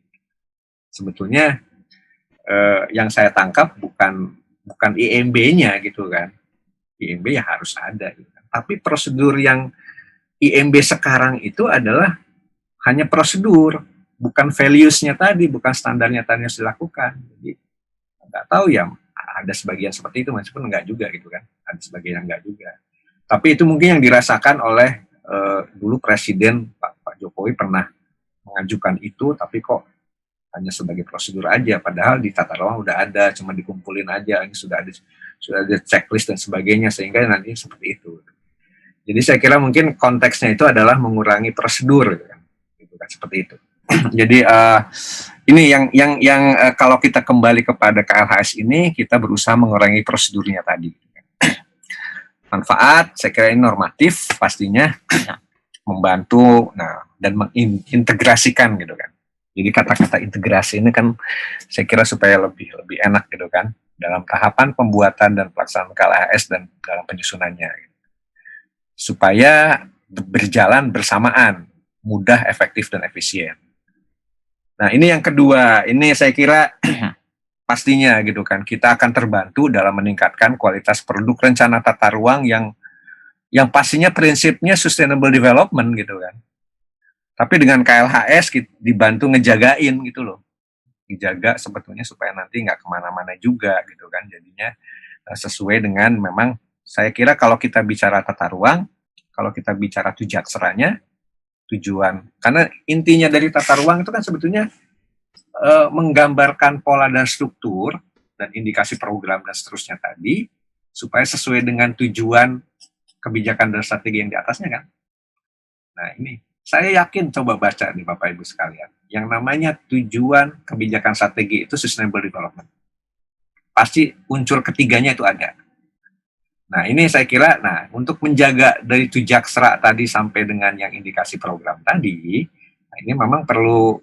A: Sebetulnya yang saya tangkap bukan IMB-nya, gitu kan. IMB ya harus ada, gitu kan. Tapi prosedur yang IMB sekarang itu adalah hanya prosedur, bukan values-nya tadi, bukan standarnya tadi yang harus dilakukan. Jadi nggak tahu ya, ada sebagian seperti itu, meskipun enggak juga, gitu kan. Ada sebagian yang enggak juga. Tapi itu mungkin yang dirasakan oleh dulu Presiden Pak Jokowi pernah mengajukan itu, tapi kok hanya sebagai prosedur aja, padahal di tata ruang udah ada, cuma dikumpulin aja, ini sudah ada checklist dan sebagainya, sehingga nanti seperti itu. Jadi saya kira mungkin konteksnya itu adalah mengurangi prosedur, gitu kan, seperti itu. Jadi ini yang kalau kita kembali kepada KLHS ini, kita berusaha mengurangi prosedurnya tadi. Manfaat, saya kira ini normatif pastinya, membantu, dan mengintegrasikan, gitu kan. Jadi kata-kata integrasi ini kan saya kira supaya lebih enak, gitu kan, dalam tahapan pembuatan dan pelaksanaan KLHS dan dalam penyusunannya, gitu. Supaya berjalan bersamaan, mudah, efektif, dan efisien. Nah, ini yang kedua, ini saya kira pastinya, gitu kan, kita akan terbantu dalam meningkatkan kualitas produk rencana tata ruang yang pastinya prinsipnya sustainable development, gitu kan. Tapi dengan KLHS dibantu ngejagain, gitu loh, dijaga sebetulnya supaya nanti nggak kemana-mana juga, gitu kan. Jadinya sesuai dengan memang, saya kira kalau kita bicara tata ruang, kalau kita bicara tujakseranya, tujuan, karena intinya dari tata ruang itu kan sebetulnya menggambarkan pola dan struktur dan indikasi program dan seterusnya tadi, supaya sesuai dengan tujuan kebijakan dan strategi yang di atasnya kan. Nah ini, saya yakin, coba baca nih Bapak Ibu sekalian, yang namanya tujuan kebijakan strategi itu sustainable development. Pasti unsur ketiganya itu ada. Nah ini saya kira, untuk menjaga dari tujaksera tadi sampai dengan yang indikasi program tadi, ini memang perlu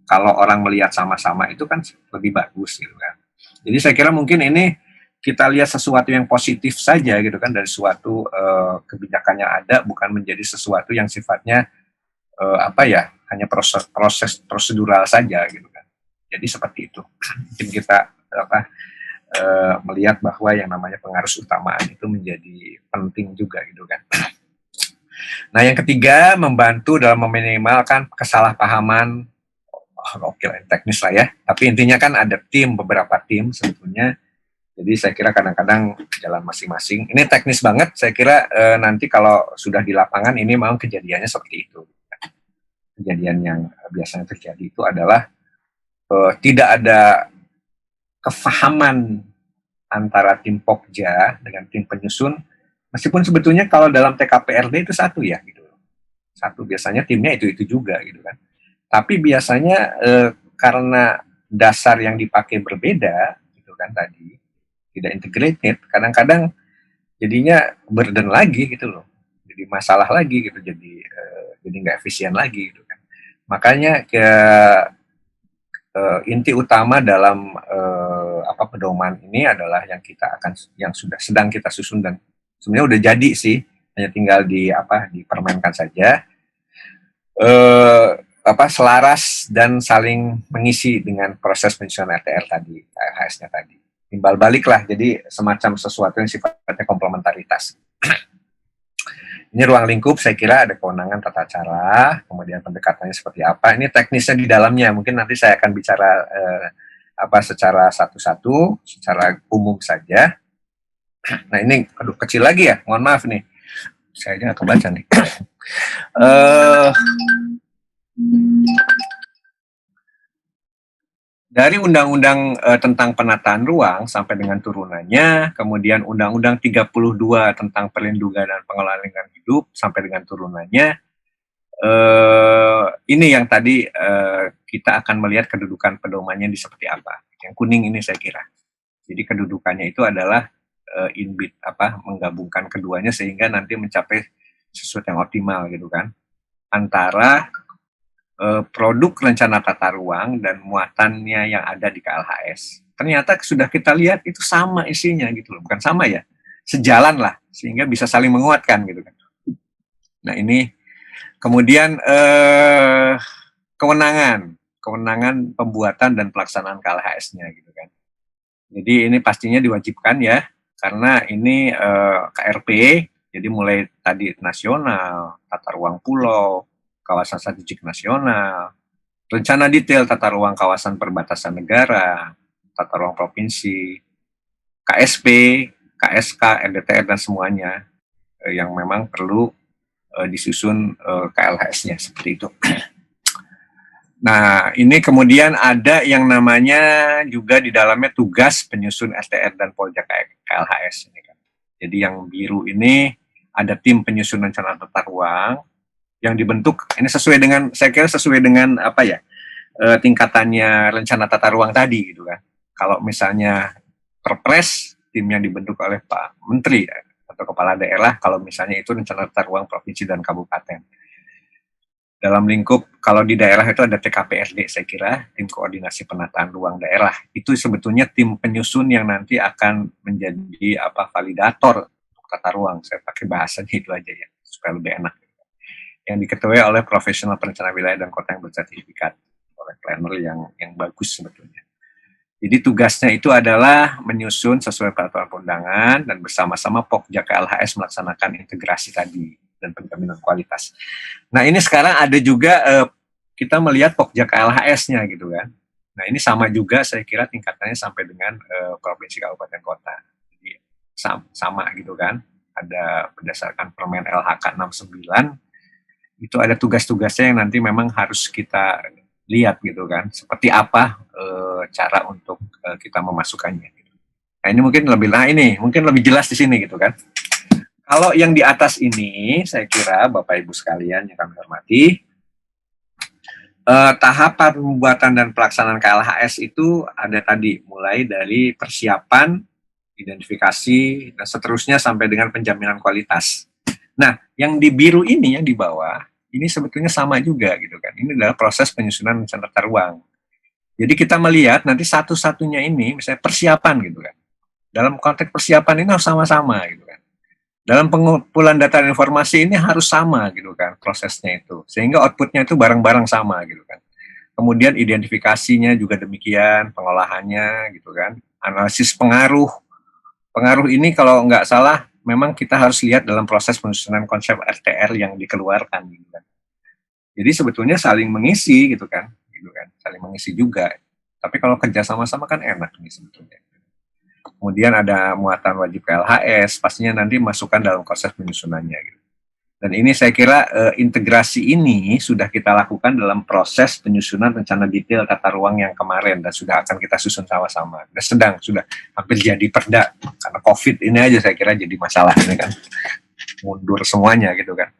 A: kalau orang melihat sama-sama itu kan lebih bagus, gitu kan. Jadi saya kira mungkin ini kita lihat sesuatu yang positif saja, gitu kan, dari suatu kebijakan yang ada, bukan menjadi sesuatu yang sifatnya hanya proses prosedural saja, gitu kan. Jadi seperti itu. Mungkin kita melihat bahwa yang namanya pengarus utamaan itu menjadi penting juga, gitu kan. Nah, yang ketiga, membantu dalam meminimalkan kesalahpahaman. Oke, teknis lah ya. Tapi intinya kan ada beberapa tim sebetulnya. Jadi saya kira kadang-kadang jalan masing-masing. Ini teknis banget. Saya kira nanti kalau sudah di lapangan ini memang kejadiannya seperti itu. Kejadian yang biasanya terjadi itu adalah tidak ada kefahaman antara tim Pokja dengan tim penyusun. Meskipun sebetulnya kalau dalam TKPRD itu satu ya, gitu. Satu, biasanya timnya itu juga, gitu kan. Tapi biasanya karena dasar yang dipakai berbeda, gitu kan tadi, tidak integrated, kadang-kadang jadinya burden lagi, gitu loh. Jadi masalah lagi, gitu. Jadi nggak efisien lagi, gitu kan. Makanya inti utama dalam pedoman ini adalah yang sedang kita susun dan sebenarnya udah jadi sih, hanya tinggal dipermainkan saja. Selaras dan saling mengisi dengan proses penyusunan RTR tadi, KLHS-nya tadi. Timbal balik lah, jadi semacam sesuatu yang sifatnya komplementaritas. Ini ruang lingkup, saya kira ada kewenangan tata cara, kemudian pendekatannya seperti apa. Ini teknisnya di dalamnya, mungkin nanti saya akan bicara secara satu-satu, secara umum saja. Nah ini, aduh kecil lagi ya, mohon maaf nih. Saya aja nggak kebaca nih. uh, dari Undang-Undang tentang penataan ruang sampai dengan turunannya, kemudian Undang-Undang 32 tentang perlindungan dan pengelolaan lingkungan hidup sampai dengan turunannya, ini yang tadi kita akan melihat kedudukan pedomannya di seperti apa. Yang kuning ini saya kira. Jadi kedudukannya itu adalah menggabungkan keduanya sehingga nanti mencapai sesuatu yang optimal gitu kan. Antara produk rencana tata ruang dan muatannya yang ada di KLHS. Ternyata sudah kita lihat itu sama isinya gitu loh, bukan sama ya, sejalan lah sehingga bisa saling menguatkan gitu kan. Nah ini kemudian kewenangan pembuatan dan pelaksanaan KLHS-nya gitu kan. Jadi ini pastinya diwajibkan ya, karena ini KRP, jadi mulai tadi nasional, tata ruang pulau, kawasan strategik nasional, rencana detail tata ruang kawasan perbatasan negara, tata ruang provinsi, KSP, KSK, RDTR dan semuanya yang memang perlu disusun KLHS-nya seperti itu. Nah, ini kemudian ada yang namanya juga di dalamnya tugas penyusun STR dan Polja KLHS. Ini kan. Jadi yang biru ini ada tim penyusun rencana tata ruang yang dibentuk, ini sesuai dengan, saya kira sesuai dengan apa ya, tingkatannya rencana tata ruang tadi gitu kan. Kalau misalnya Perpres, tim yang dibentuk oleh Pak Menteri atau Kepala Daerah, kalau misalnya itu rencana tata ruang provinsi dan kabupaten. Dalam lingkup, kalau di daerah itu ada TKPRD, saya kira, tim koordinasi penataan ruang daerah. Itu sebetulnya tim penyusun yang nanti akan menjadi validator untuk tata ruang. Saya pakai bahasanya itu aja ya, supaya lebih enak. Yang diketuai oleh profesional perencana wilayah dan kota yang bersertifikat, oleh planner yang bagus sebetulnya. Jadi tugasnya itu adalah menyusun sesuai peraturan perundangan dan bersama-sama Pokja KLHS melaksanakan integrasi tadi dan penjaminan kualitas. Nah ini sekarang ada juga kita melihat Pokja KLHS-nya gitu kan. Nah ini sama juga saya kira tingkatannya sampai dengan provinsi kabupaten kota. Jadi sama gitu kan. Ada berdasarkan Permen LHK 69 itu ada tugas-tugasnya yang nanti memang harus kita lihat gitu kan. Seperti apa cara untuk kita memasukkannya. Gitu. Nah ini mungkin lebih jelas di sini gitu kan. Kalau yang di atas ini, saya kira Bapak Ibu sekalian yang kami hormati, tahapan pembuatan dan pelaksanaan KLHS itu ada tadi, mulai dari persiapan, identifikasi, dan seterusnya sampai dengan penjaminan kualitas. Nah, yang di biru ini, yang di bawah, ini sebetulnya sama juga gitu kan. Ini adalah proses penyusunan rencana tata ruang. Jadi kita melihat nanti satu-satunya ini, misalnya persiapan gitu kan. Dalam konteks persiapan ini harus sama-sama gitu kan. Dalam pengumpulan data dan informasi ini harus sama gitu kan prosesnya itu, sehingga outputnya itu bareng-bareng sama gitu kan. Kemudian identifikasinya juga demikian, pengolahannya gitu kan, analisis pengaruh ini kalau nggak salah memang kita harus lihat dalam proses penyusunan konsep RTR yang dikeluarkan gitu kan. Jadi sebetulnya saling mengisi gitu kan, saling mengisi juga. Tapi kalau kerja sama-sama kan enak nih sebetulnya. Kemudian ada muatan wajib KLHS, pastinya nanti masukkan dalam proses penyusunannya. Gitu. Dan ini saya kira integrasi ini sudah kita lakukan dalam proses penyusunan rencana detail tata ruang yang kemarin dan sudah akan kita susun sama-sama. Dan sudah hampir jadi perda karena COVID ini aja saya kira jadi masalah ini kan, mundur semuanya gitu kan.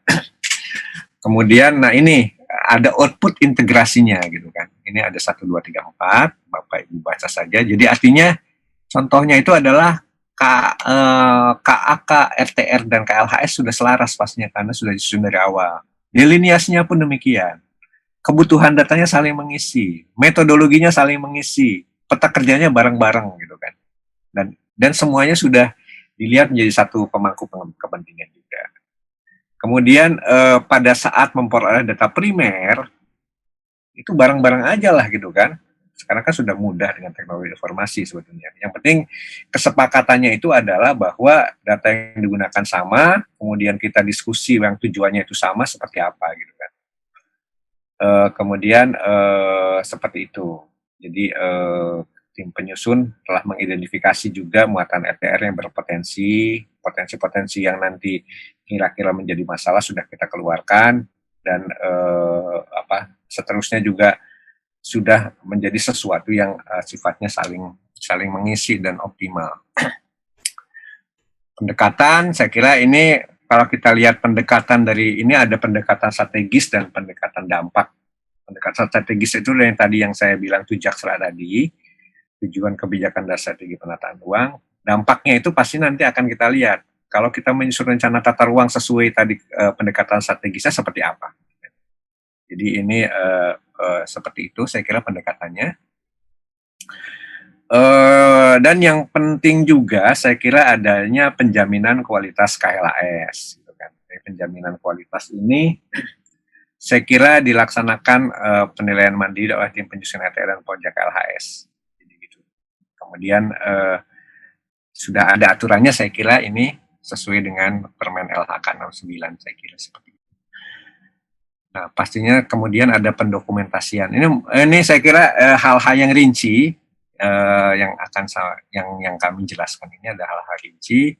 A: Kemudian, nah ini ada output integrasinya gitu kan. Ini ada 1, 2, 3, 4, Bapak Ibu baca saja. Jadi artinya contohnya itu adalah KAK, RTR, dan KLHS sudah selaras pastinya karena sudah disusun dari awal. Delineasinya pun demikian. Kebutuhan datanya saling mengisi, metodologinya saling mengisi, peta kerjanya bareng-bareng gitu kan. Dan semuanya sudah dilihat menjadi satu pemangku kepentingan juga. Kemudian pada saat memperoleh data primer, itu bareng-bareng aja lah gitu kan. Sekarang kan sudah mudah dengan teknologi informasi sebetulnya. Yang penting kesepakatannya itu adalah bahwa data yang digunakan sama, kemudian kita diskusi yang tujuannya itu sama seperti apa gitu kan. Kemudian seperti itu. Jadi tim penyusun telah mengidentifikasi juga muatan RDR yang berpotensi, potensi-potensi yang nanti kira-kira menjadi masalah sudah kita keluarkan, dan seterusnya juga sudah menjadi sesuatu yang sifatnya saling mengisi dan optimal. Pendekatan, saya kira ini kalau kita lihat pendekatan dari ini ada pendekatan strategis dan pendekatan dampak. Pendekatan strategis itu yang tadi yang saya bilang tujaksra tadi, tujuan kebijakan dan strategi penataan ruang. Dampaknya itu pasti nanti akan kita lihat. Kalau kita menyusun rencana tata ruang sesuai tadi pendekatan strategisnya seperti apa. Jadi ini seperti itu saya kira pendekatannya. Dan yang penting juga saya kira adanya penjaminan kualitas KLHS. Gitu kan. Penjaminan kualitas ini saya kira dilaksanakan penilaian mandiri oleh tim penyusun RDR dan Pojak KLHS. Jadi gitu. Kemudian sudah ada aturannya, saya kira ini sesuai dengan Permen LHK 69, saya kira seperti itu. Nah, pastinya kemudian ada pendokumentasian. Ini saya kira hal-hal yang rinci yang kami jelaskan ini ada hal-hal rinci,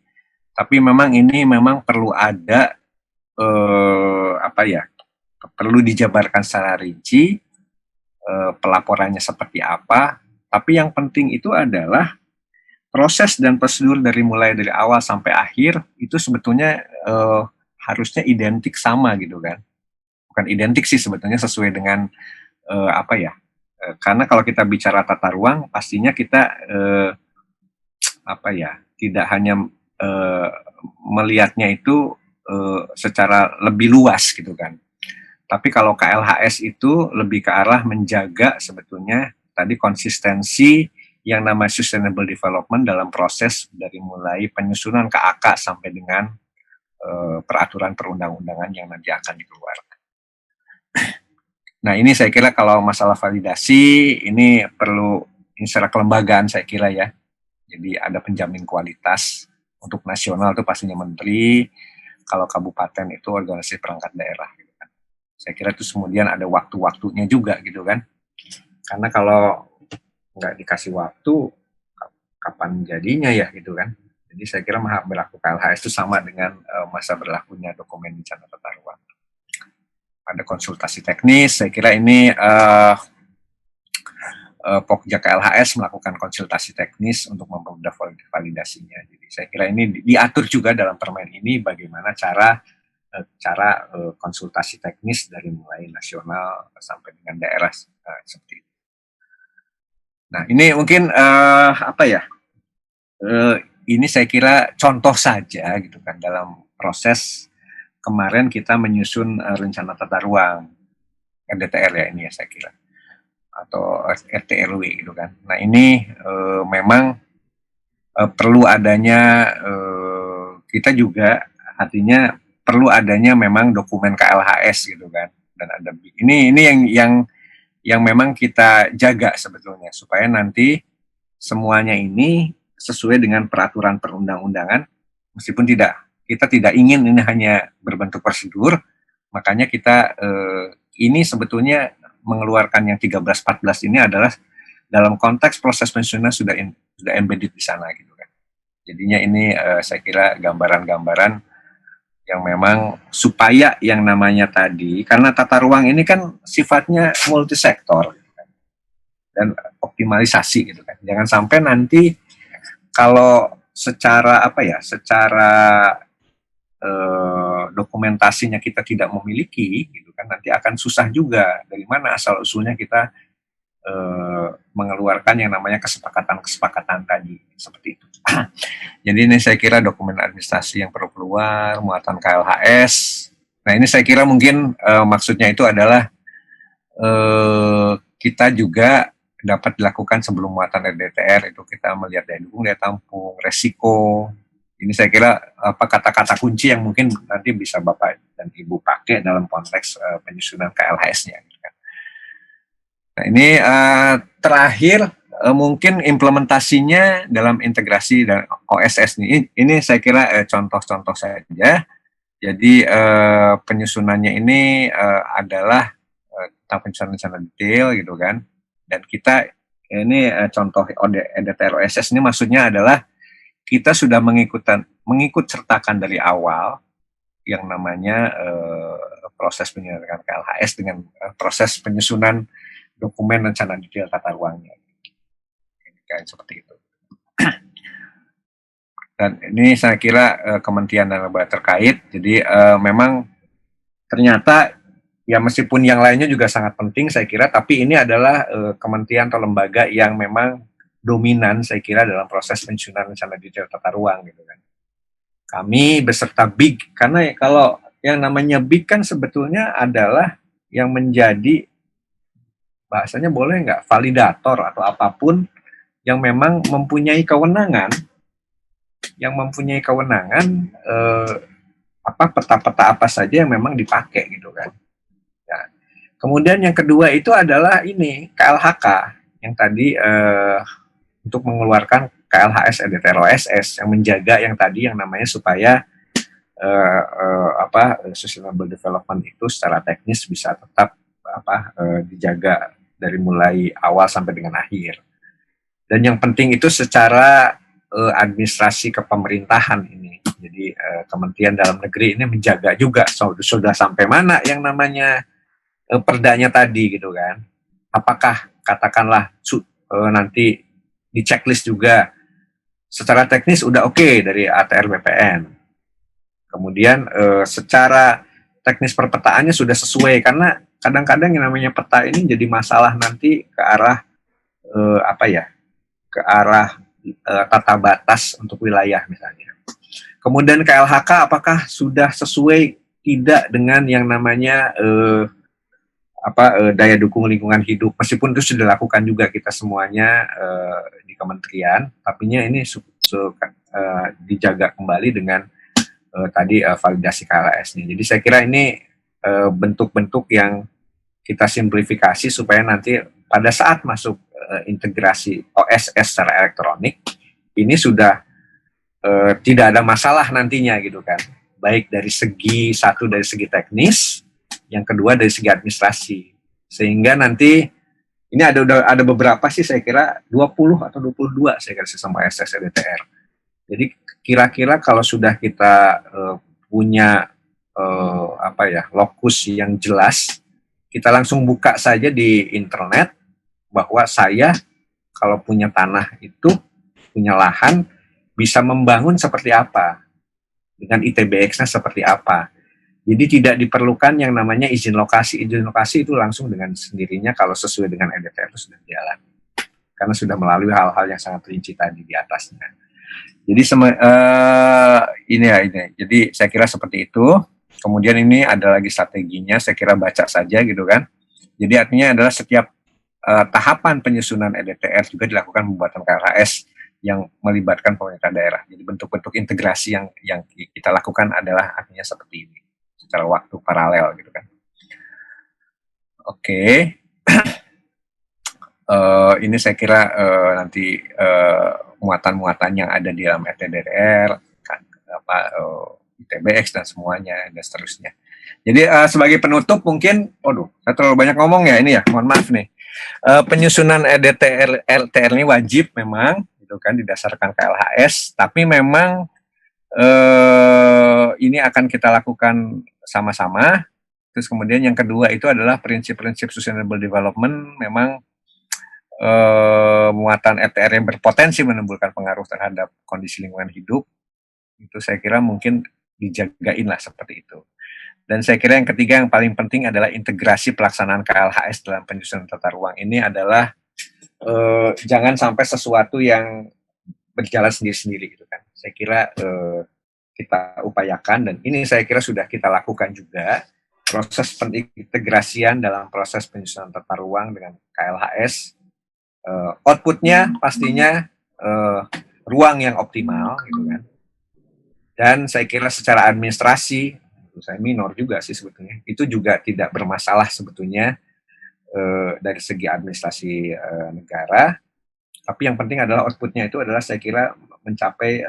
A: tapi memang ini memang perlu ada perlu dijabarkan secara rinci, pelaporannya seperti apa, tapi yang penting itu adalah proses dan prosedur dari awal sampai akhir itu sebetulnya harusnya identik sama gitu kan. Bukan identik sih sebetulnya, sesuai dengan karena kalau kita bicara tata ruang pastinya kita tidak hanya melihatnya itu secara lebih luas gitu kan. Tapi kalau KLHS itu lebih ke arah menjaga sebetulnya tadi konsistensi yang namanya sustainable development dalam proses dari mulai penyusunan KAK sampai dengan peraturan perundang-undangan yang nanti akan dikeluarkan. Nah, ini saya kira kalau masalah validasi ini perlu secara kelembagaan saya kira ya. Jadi ada penjamin kualitas untuk nasional itu pastinya menteri, kalau kabupaten itu organisasi perangkat daerah gitu kan. Saya kira itu kemudian ada waktu-waktunya juga gitu kan. Karena kalau nggak dikasih waktu, kapan jadinya ya gitu kan. Jadi saya kira berlaku KLHS itu sama dengan masa berlakunya dokumen rencana tata ruang. Ada konsultasi teknis, saya kira ini Pokja KLHS melakukan konsultasi teknis untuk mempermudah validasinya. Jadi saya kira ini diatur juga dalam permen ini bagaimana cara konsultasi teknis dari mulai nasional sampai dengan daerah seperti itu. Nah, ini mungkin ini saya kira contoh saja gitu kan dalam proses kemarin kita menyusun rencana tata ruang RDTR ya ini ya saya kira, atau RTRW gitu kan. Nah ini memang perlu adanya kita juga artinya perlu adanya memang dokumen KLHS gitu kan, dan ada ini yang memang kita jaga sebetulnya supaya nanti semuanya ini sesuai dengan peraturan perundang-undangan, meskipun kita tidak ingin ini hanya berbentuk prosedur, makanya kita ini sebetulnya mengeluarkan yang 13-14 ini adalah dalam konteks proses pensiunan sudah embedded di sana gitu kan. Jadinya ini saya kira gambaran-gambaran yang memang supaya yang namanya tadi, karena tata ruang ini kan sifatnya multisektor gitu kan, dan optimalisasi gitu kan. Jangan sampai nanti kalau secara dokumentasinya kita tidak memiliki gitu kan, nanti akan susah juga dari mana asal usulnya kita mengeluarkan yang namanya kesepakatan tadi seperti itu. Jadi ini saya kira dokumen administrasi yang perlu keluar, muatan KLHS. Nah ini saya kira mungkin maksudnya itu adalah kita juga dapat dilakukan sebelum muatan RDTR itu kita melihat daya dukung, daya tampung, resiko. Ini saya kira kata-kata kunci yang mungkin nanti bisa Bapak dan Ibu pakai dalam konteks penyusunan KLHS-nya. Nah ini terakhir mungkin implementasinya dalam integrasi dan OSS ini saya kira contoh-contoh saja. Jadi penyusunannya ini adalah tentang penyusunan rencana detail gitu kan, dan kita Ini contoh EDTR OSS ini maksudnya adalah kita sudah mengikut sertakan dari awal yang namanya proses penyelenggaraan KLHS dengan proses penyusunan dokumen rencana detail tata ruangnya. Kayak seperti itu. Dan ini saya kira Kementerian dan lembaga terkait, jadi memang ternyata ya meskipun yang lainnya juga sangat penting saya kira, tapi ini adalah kementerian atau lembaga yang memang dominan saya kira dalam proses penyusunan rencana detail tata ruang gitu kan. Kami beserta BIG, karena kalau yang namanya BIG kan sebetulnya adalah yang menjadi bahasanya boleh nggak validator atau apapun yang memang mempunyai kewenangan peta-peta apa saja yang memang dipakai gitu kan. Ya. Kemudian yang kedua itu adalah ini KLHK yang tadi untuk mengeluarkan KLHS EDTR OSS yang menjaga yang tadi yang namanya supaya sustainable development itu secara teknis bisa tetap dijaga dari mulai awal sampai dengan akhir. Dan yang penting itu secara administrasi kepemerintahan ini. Jadi Kementerian Dalam Negeri ini menjaga juga sudah sampai mana yang namanya perdanya tadi gitu kan. Apakah katakanlah nanti di checklist juga secara teknis udah oke dari ATR BPN. Kemudian secara teknis perpetaannya sudah sesuai, karena kadang-kadang yang namanya peta ini jadi masalah nanti ke arah ke arah tata batas untuk wilayah misalnya. Kemudian KLHK apakah sudah sesuai tidak dengan yang namanya daya dukung lingkungan hidup, meskipun itu sudah dilakukan juga kita semuanya di kementerian, tapinya ini dijaga kembali dengan tadi validasi KLHS-nya. Jadi saya kira ini bentuk-bentuk yang kita simplifikasi supaya nanti pada saat masuk integrasi OSS secara elektronik ini sudah tidak ada masalah nantinya gitu kan, baik dari segi teknis, yang kedua dari segi administrasi, sehingga nanti ini ada beberapa sih saya kira 20 atau 22 saya kira sistem OSS EDTR. Jadi kira-kira kalau sudah kita punya lokus yang jelas, kita langsung buka saja di internet bahwa saya kalau punya tanah itu, punya lahan, bisa membangun seperti apa, dengan ITBX-nya seperti apa. Jadi tidak diperlukan yang namanya izin lokasi. Izin lokasi itu langsung dengan sendirinya kalau sesuai dengan EDTR itu sudah jalan. Karena sudah melalui hal-hal yang sangat rinci tadi di atasnya. Jadi ini. Jadi saya kira seperti itu. Kemudian ini ada lagi strateginya, saya kira baca saja gitu kan. Jadi artinya adalah setiap tahapan penyusunan EDTR juga dilakukan pembuatan KLHS yang melibatkan pemerintah daerah. Jadi bentuk-bentuk integrasi yang kita lakukan adalah artinya seperti ini, secara waktu paralel gitu kan. Oke. Ini saya kira nanti muatan-muatan yang ada di dalam ETDR, ITBX dan semuanya dan seterusnya. Jadi sebagai penutup mungkin, saya terlalu banyak ngomong ya ini ya, mohon maaf nih. Penyusunan EDTR LTR ini wajib memang, gitu kan, didasarkan KLHS, tapi memang ini akan kita lakukan sama-sama. Terus kemudian yang kedua itu adalah prinsip-prinsip sustainable development, memang muatan ETR yang berpotensi menimbulkan pengaruh terhadap kondisi lingkungan hidup, itu saya kira mungkin dijagain lah seperti itu. Dan saya kira yang ketiga yang paling penting adalah integrasi pelaksanaan KLHS dalam penyusunan tata ruang ini adalah jangan sampai sesuatu yang berjalan sendiri-sendiri gitu kan. Saya kira kita upayakan, dan ini saya kira sudah kita lakukan juga, proses pengintegrasian dalam proses penyusunan tata ruang dengan KLHS. Outputnya pastinya ruang yang optimal gitu kan. Dan saya kira secara administrasi, saya minor juga sih sebetulnya, itu juga tidak bermasalah sebetulnya dari segi administrasi negara. Tapi yang penting adalah outputnya itu adalah saya kira mencapai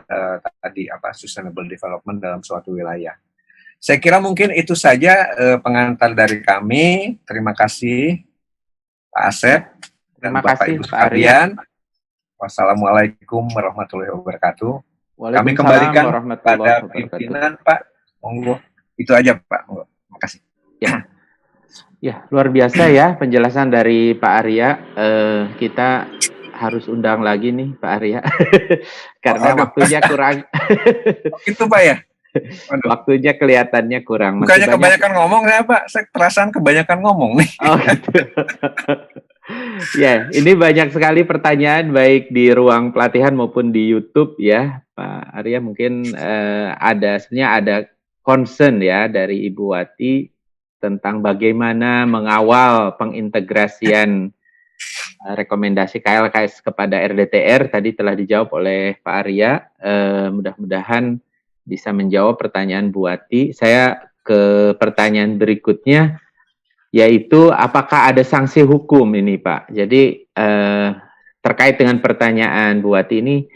A: sustainable development dalam suatu wilayah. Saya kira mungkin itu saja pengantar dari kami. Terima kasih Pak Asep. dan
B: Terima
A: Bapak
B: kasih
A: Ibu
B: Pak Arya.
A: sekalian. Wassalamualaikum warahmatullahi wabarakatuh. Kami
B: Waalaikumsalam
A: kembalikan
B: warahmatullahi
A: pada
B: wabarakatuh.
A: pimpinan Pak. Monggo. Itu aja Pak. Monggo. Terima kasih.
B: Ya, luar biasa ya penjelasan dari Pak Arya. Kita harus undang lagi nih Pak Arya karena
A: Aduh.
B: waktunya kurang.
A: Itu Pak ya. Aduh.
B: Waktunya kelihatannya kurang.
A: Bukannya kebanyakan ngomong ya Pak, saya perasaan kebanyakan ngomong nih.
B: Oh gitu. Ya, ini banyak sekali pertanyaan baik di ruang pelatihan maupun di YouTube ya, Pak Arya. Mungkin sebenarnya ada concern ya dari Ibu Wati tentang bagaimana mengawal pengintegrasian rekomendasi KLHS kepada RDTR. Tadi telah dijawab oleh Pak Arya. Mudah-mudahan bisa menjawab pertanyaan Bu Wati. Saya ke pertanyaan berikutnya, yaitu apakah ada sanksi hukum ini Pak. Jadi terkait dengan pertanyaan Bu Wati ini,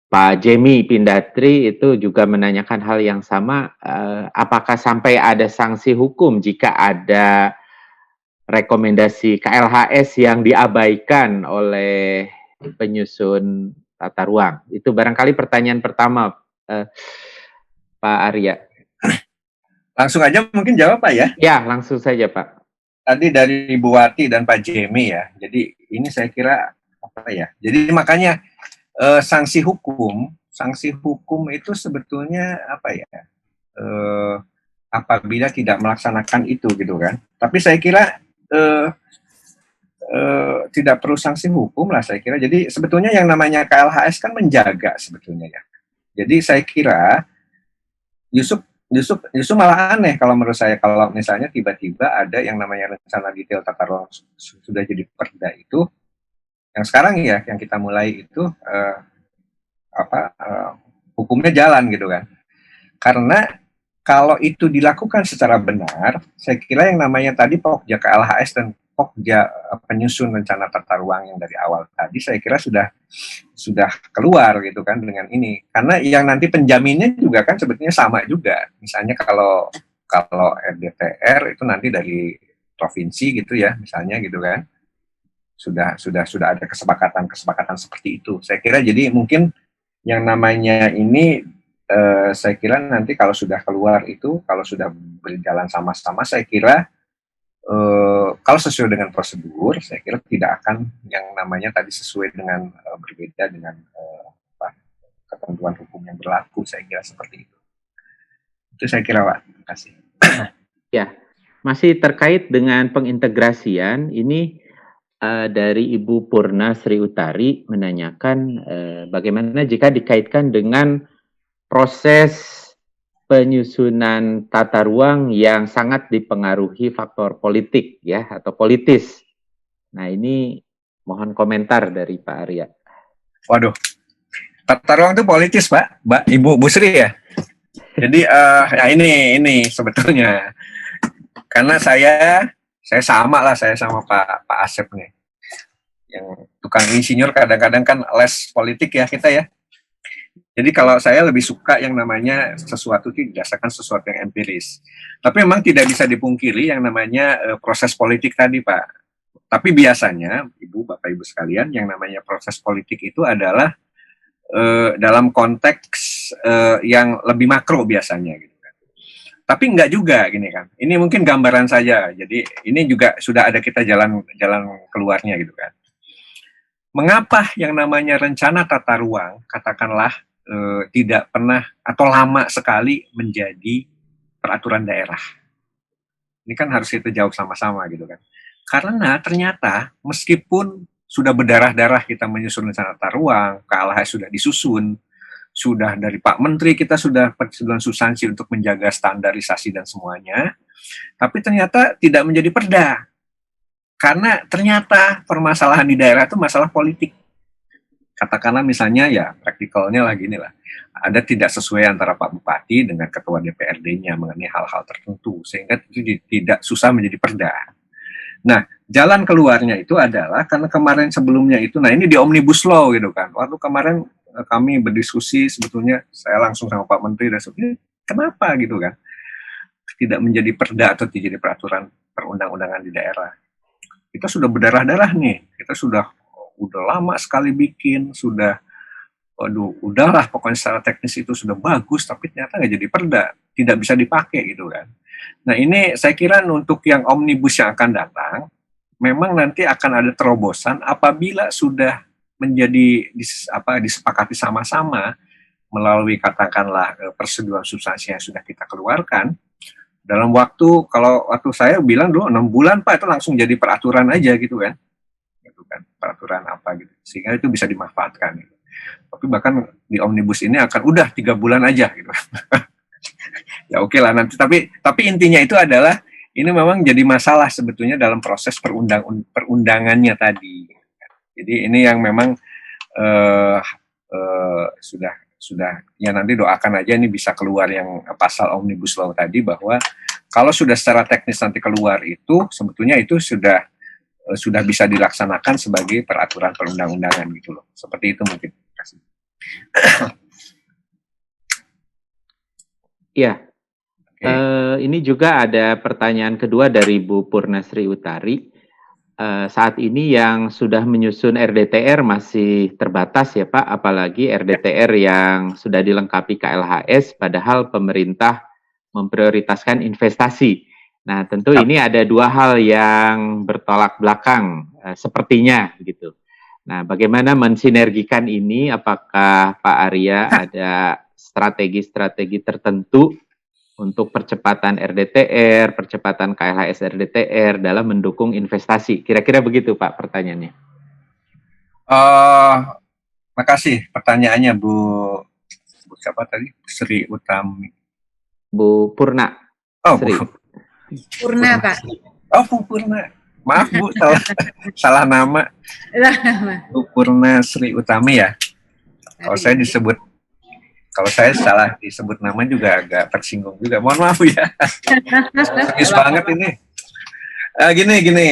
B: Pak Jemi Pindatri itu juga menanyakan hal yang sama, apakah sampai ada sanksi hukum jika ada rekomendasi KLHS yang diabaikan oleh penyusun tata ruang? Itu barangkali pertanyaan pertama, Pak Arya.
A: Langsung aja mungkin jawab Pak ya.
B: Ya, langsung saja Pak.
A: Tadi dari Bu Wati dan Pak Jemi ya. Jadi ini saya kira apa ya. Jadi makanya sanksi hukum itu sebetulnya apa ya? Apabila tidak melaksanakan itu gitu kan. Tapi saya kira tidak perlu sanksi hukum lah saya kira. Jadi sebetulnya yang namanya KLHS kan menjaga sebetulnya ya. Jadi saya kira justru malah aneh kalau menurut saya kalau misalnya tiba-tiba ada yang namanya rencana detail tata ruang sudah jadi perda itu yang sekarang ya yang kita mulai itu hukumnya jalan gitu kan. Karena kalau itu dilakukan secara benar, saya kira yang namanya tadi Pokja KLHS dan Pokja penyusun rencana tata ruang yang dari awal tadi, saya kira sudah keluar gitu kan dengan ini. Karena yang nanti penjaminnya juga kan sebetulnya sama juga. Misalnya kalau RDTR itu nanti dari provinsi gitu ya, misalnya gitu kan. Sudah ada kesepakatan seperti itu. Saya kira jadi mungkin yang namanya ini saya kira nanti kalau sudah keluar itu, kalau sudah berjalan sama-sama, saya kira kalau sesuai dengan prosedur, saya kira tidak akan yang namanya tadi sesuai dengan berbeda dengan ketentuan hukum yang berlaku, saya kira seperti itu. Itu saya kira Pak. Terima kasih.
B: Ya, masih terkait dengan pengintegrasian, ini dari Ibu Purna Sri Utari menanyakan bagaimana jika dikaitkan dengan proses penyusunan tata ruang yang sangat dipengaruhi faktor politik ya atau politis. Nah ini mohon komentar dari Pak Arya.
A: Waduh, tata ruang itu politis Pak, Ibu Bu Sri ya. Jadi ya ini sebetulnya karena saya sama Pak Asep nih, yang tukang insinyur kadang-kadang kan les politik ya kita ya. Jadi kalau saya lebih suka yang namanya sesuatu itu didasarkan sesuatu yang empiris. Tapi memang tidak bisa dipungkiri yang namanya proses politik tadi Pak. Tapi biasanya Ibu, Bapak Ibu sekalian, yang namanya proses politik itu adalah dalam konteks yang lebih makro biasanya gitu kan. Tapi enggak juga gini kan. Ini mungkin gambaran saja. Jadi ini juga sudah ada kita jalan keluarnya gitu kan. Mengapa yang namanya rencana tata ruang katakanlah tidak pernah atau lama sekali menjadi peraturan daerah? Ini kan harus kita jawab sama-sama gitu kan. Karena ternyata meskipun sudah berdarah-darah kita menyusun rencana tata ruang, KLHS sudah disusun, sudah dari Pak Menteri kita sudah persetujuan substansi untuk menjaga standarisasi dan semuanya, tapi ternyata tidak menjadi perda. Karena ternyata permasalahan di daerah itu masalah politik. Katakanlah misalnya ya praktikalnya lah gini lah, ada tidak sesuai antara Pak Bupati dengan Ketua DPRD-nya mengenai hal-hal tertentu, sehingga itu tidak susah menjadi perda. Nah, jalan keluarnya itu adalah karena kemarin sebelumnya itu, nah ini di Omnibus Law gitu kan, waktu kemarin kami berdiskusi sebetulnya saya langsung sama Pak Menteri dan sebetulnya kenapa gitu kan, tidak menjadi perda atau tidak jadi peraturan perundang-undangan di daerah. kita sudah berdarah-darah nih, kita udah lama sekali bikin, waduh, udahlah pokoknya secara teknis itu sudah bagus, tapi ternyata nggak jadi perda, tidak bisa dipakai gitu kan. Nah ini saya kira untuk yang omnibus yang akan datang, memang nanti akan ada terobosan apabila sudah menjadi disepakati sama-sama melalui katakanlah persetujuan substansi yang sudah kita keluarkan dalam kalau waktu saya bilang dulu 6 bulan Pak, itu langsung jadi peraturan aja gitu kan peraturan apa gitu, sehingga itu bisa dimanfaatkan gitu. Tapi bahkan di omnibus ini akan udah 3 bulan aja gitu. Ya oke lah nanti, tapi intinya itu adalah ini memang jadi masalah sebetulnya dalam proses perundangannya tadi. Jadi ini yang memang sudah ya nanti doakan aja ini bisa keluar yang pasal omnibus law tadi, bahwa kalau sudah secara teknis nanti keluar itu sebetulnya itu sudah bisa dilaksanakan sebagai peraturan perundang-undangan gitu loh. Seperti itu mungkin.
B: Iya. Ini juga ada pertanyaan kedua dari Bu Purnasri Utari. Saat ini yang sudah menyusun RDTR masih terbatas ya Pak, apalagi RDTR yang sudah dilengkapi KLHS, padahal pemerintah memprioritaskan investasi. Nah, tentu ini ada dua hal yang bertolak belakang, sepertinya gitu. Nah, bagaimana mensinergikan ini? Apakah Pak Arya ada strategi-strategi tertentu untuk percepatan RDTR, percepatan KLHS RDTR dalam mendukung investasi? Kira-kira begitu Pak pertanyaannya.
A: Makasih pertanyaannya Bu siapa tadi? Sri Utami.
B: Bu Purna.
A: Oh,
B: Sri.
C: Purna Pak.
A: Oh, Bu Purna. Maaf Bu, salah nama. Bu Purna Sri Utami ya. Kalau saya salah disebut nama juga agak tersinggung juga. Mohon maaf ya. Serius banget ini. Gini.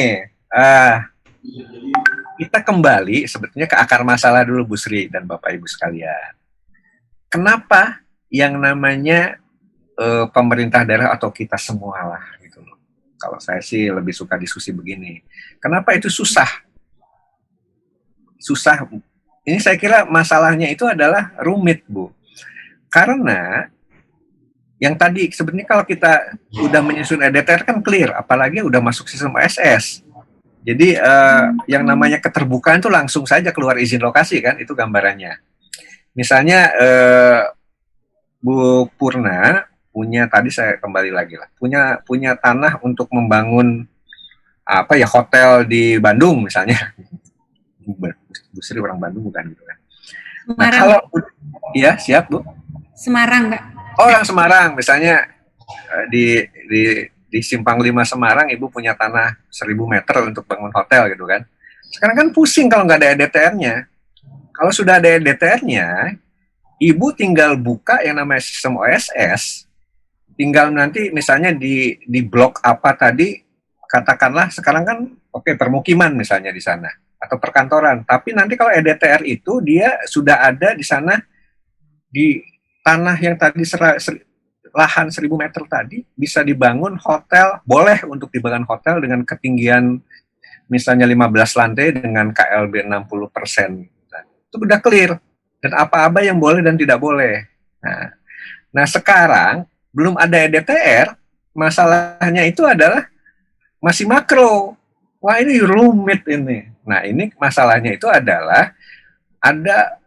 A: Kita kembali sebetulnya ke akar masalah dulu Bu Sri dan Bapak Ibu sekalian. Kenapa yang namanya pemerintah daerah atau kita semua lah gitu loh. Kalau saya sih lebih suka diskusi begini. Kenapa itu susah? Susah. Ini saya kira masalahnya itu adalah rumit, Bu. Karena yang tadi sebenarnya kalau kita udah menyusun RDTR kan clear, apalagi udah masuk sistem OSS. Jadi yang namanya keterbukaan itu langsung saja keluar izin lokasi kan, itu gambarannya. Misalnya Bu Purna punya, tadi saya kembali lagi lah, punya tanah untuk membangun hotel di Bandung misalnya. Bu Sri orang Bandung bukan gitu kan. Nah, kalau iya siap Bu.
C: Semarang, Pak.
A: Oh, orang Semarang, misalnya di Simpang 5 Semarang, Ibu punya tanah 1000 meter untuk bangun hotel gitu kan. Sekarang kan pusing kalau nggak ada EDTR-nya. Kalau sudah ada EDTR-nya, Ibu tinggal buka yang namanya sistem OSS, tinggal nanti misalnya di blok apa tadi, katakanlah sekarang kan permukiman misalnya di sana, atau perkantoran. Tapi nanti kalau EDTR itu dia sudah ada di sana, di tanah yang tadi lahan 1000 meter tadi bisa dibangun hotel, boleh untuk dibangun hotel dengan ketinggian misalnya 15 lantai dengan KLB 60%. Nah, itu udah clear. Dan apa-apa yang boleh dan tidak boleh. Nah sekarang belum ada EDTR, masalahnya itu adalah masih makro. Wah ini rumit ini. Nah ini masalahnya itu adalah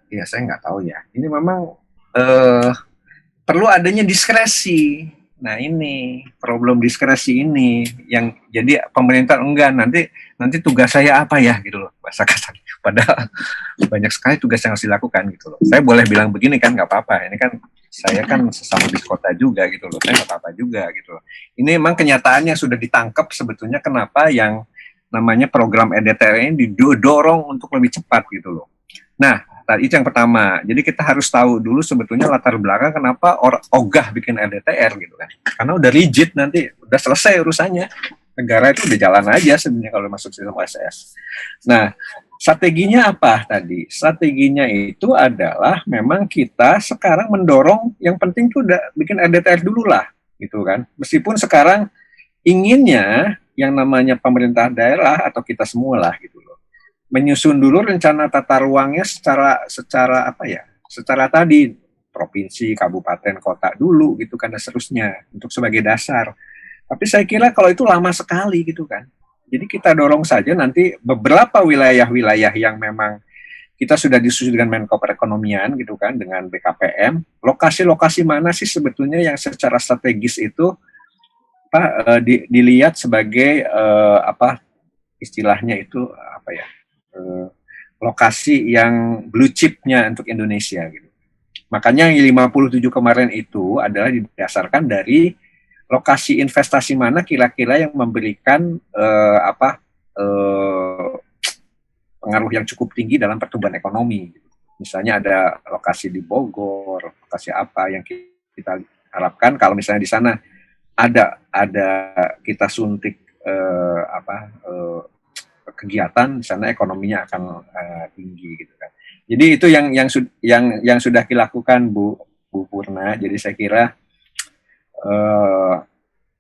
A: ya saya nggak tahu ya. Ini memang perlu adanya diskresi. Nah ini problem diskresi ini yang jadi pemerintah enggak, nanti tugas saya apa ya gitu loh, bahasa kasar. Padahal banyak sekali tugas yang harus dilakukan gitu loh. Saya boleh bilang begini kan nggak apa-apa. Ini kan saya kan sesama di kota juga gitu loh. Saya nggak apa-apa juga gitu loh. Ini memang kenyataannya sudah ditangkap sebetulnya kenapa yang namanya program EDTR ini didorong untuk lebih cepat gitu loh. Nah, itu yang pertama. Jadi kita harus tahu dulu sebetulnya latar belakang kenapa ogah bikin RDTR gitu kan. Karena udah rigid nanti, udah selesai urusannya. Negara itu udah jalan aja sebenarnya kalau masuk sistem OSS. Nah, strateginya apa tadi? Strateginya itu adalah memang kita sekarang mendorong, yang penting tuh udah bikin RDTR dulu lah gitu kan. Meskipun sekarang inginnya yang namanya pemerintah daerah atau kita semua lah gitu loh, menyusun dulu rencana tata ruangnya secara apa ya, secara tadi provinsi, kabupaten, kota dulu gitu kan, dan seterusnya untuk sebagai dasar. Tapi saya kira kalau itu lama sekali gitu kan. Jadi kita dorong saja nanti beberapa wilayah-wilayah yang memang kita sudah diskusi dengan Menko Perekonomian gitu kan, dengan BKPM, lokasi-lokasi mana sih sebetulnya yang secara strategis itu dilihat sebagai apa istilahnya itu apa ya, lokasi yang blue chip-nya untuk Indonesia gitu. Makanya yang 57 kemarin itu adalah didasarkan dari lokasi investasi mana kira-kira yang memberikan pengaruh yang cukup tinggi dalam pertumbuhan ekonomi. Misalnya ada lokasi di Bogor, lokasi apa yang kita harapkan kalau misalnya di sana ada kita suntik kegiatan di sana, ekonominya akan tinggi gitu kan. Jadi itu yang sudah dilakukan Bu Purna. Jadi saya kira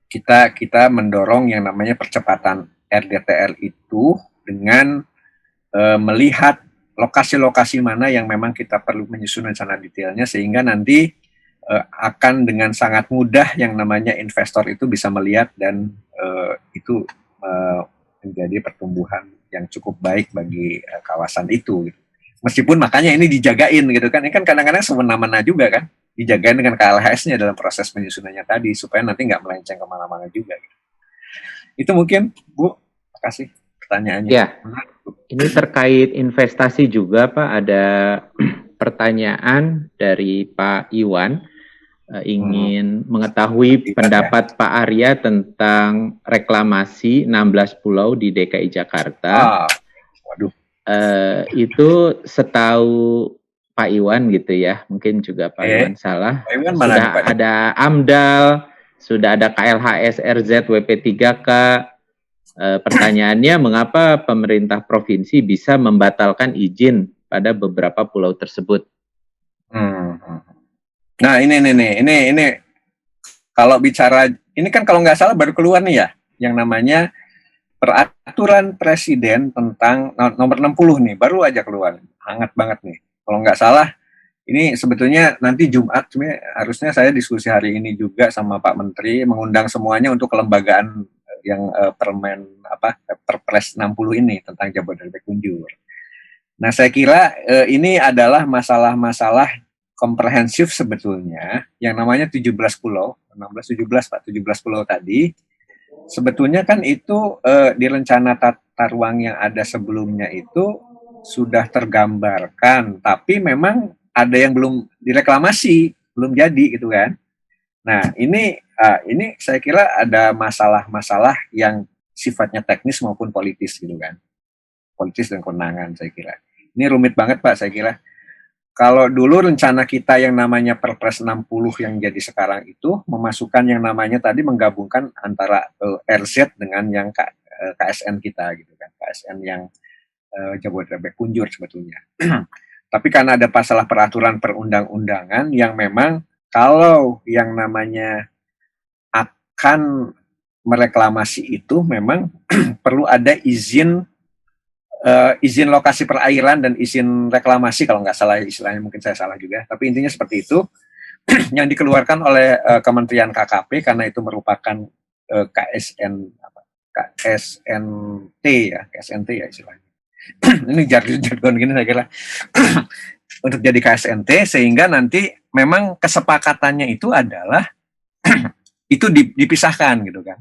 A: kita mendorong yang namanya percepatan RDTR itu dengan melihat lokasi-lokasi mana yang memang kita perlu menyusun rencana detailnya, sehingga nanti akan dengan sangat mudah yang namanya investor itu bisa melihat dan itu menjadi pertumbuhan yang cukup baik bagi kawasan itu gitu. Meskipun makanya ini dijagain gitu kan, ini kan kadang-kadang semena-mena juga kan, dijagain dengan KLHS-nya dalam proses penyusunannya tadi, supaya nanti nggak melenceng kemana-mana juga gitu. Itu mungkin Bu, kasih pertanyaannya.
B: Ya, ini terkait investasi juga Pak, ada pertanyaan dari Pak Iwan, ingin mengetahui pendapat Pak Arya tentang reklamasi 16 pulau di DKI Jakarta.
A: Waduh.
B: Itu setahu Pak Iwan gitu ya, mungkin juga Pak Iwan salah.
A: Pak Iwan
B: sudah
A: mana,
B: ada AMDAL, sudah ada KLHS, RZ, WP3K. Pertanyaannya, mengapa pemerintah provinsi bisa membatalkan izin pada beberapa pulau tersebut?
A: Nah ini kalau bicara ini kan kalau nggak salah baru keluar nih ya, yang namanya peraturan presiden tentang nomor 60 nih, baru aja keluar, hangat banget nih. Kalau nggak salah ini sebetulnya nanti Jumat harusnya saya diskusi hari ini juga sama Pak Menteri, mengundang semuanya untuk kelembagaan yang Perpres 60 ini tentang Jabodetabek Kunjur. Nah saya kira ini adalah masalah-masalah komprehensif sebetulnya, yang namanya 17 pulau, 16, 17 Pak, 17 pulau tadi, sebetulnya kan itu di rencana tata ruang yang ada sebelumnya itu sudah tergambarkan, tapi memang ada yang belum direklamasi, belum jadi gitu kan. Nah ini saya kira ada masalah-masalah yang sifatnya teknis maupun politis gitu kan, politis dan kewenangan saya kira. Ini rumit banget Pak saya kira. Kalau dulu rencana kita yang namanya Perpres 60 yang jadi sekarang itu memasukkan yang namanya tadi menggabungkan antara RZ dengan yang KSN kita gitu kan, KSN yang Jabodetabek Kunjur sebetulnya. Tapi karena ada masalah peraturan perundang-undangan yang memang kalau yang namanya akan mereklamasi itu memang perlu ada izin lokasi perairan dan izin reklamasi, kalau nggak salah istilahnya, mungkin saya salah juga, tapi intinya seperti itu yang dikeluarkan oleh Kementerian KKP karena itu merupakan KSNT ya istilahnya. Ini jargon gini saya kira untuk jadi KSNT, sehingga nanti memang kesepakatannya itu adalah itu dipisahkan gitu kan.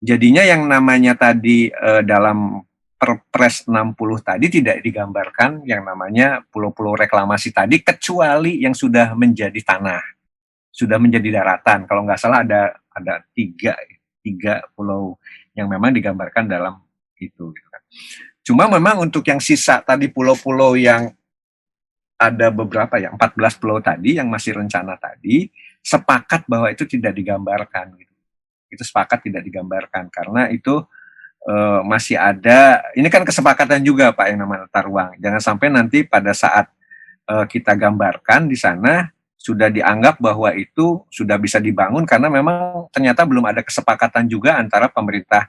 A: Jadinya yang namanya tadi dalam Perpres 60 tadi tidak digambarkan yang namanya pulau-pulau reklamasi tadi, kecuali yang sudah menjadi tanah, sudah menjadi daratan. Kalau nggak salah ada tiga pulau yang memang digambarkan dalam itu. Cuma memang untuk yang sisa tadi pulau-pulau yang ada beberapa ya, 14 pulau tadi yang masih rencana tadi, sepakat bahwa itu tidak digambarkan. Gitu. Itu sepakat tidak digambarkan karena itu masih ada, ini kan kesepakatan juga Pak yang namanya tata ruang. Jangan sampai nanti pada saat kita gambarkan di sana sudah dianggap bahwa itu sudah bisa dibangun karena memang ternyata belum ada kesepakatan juga antara pemerintah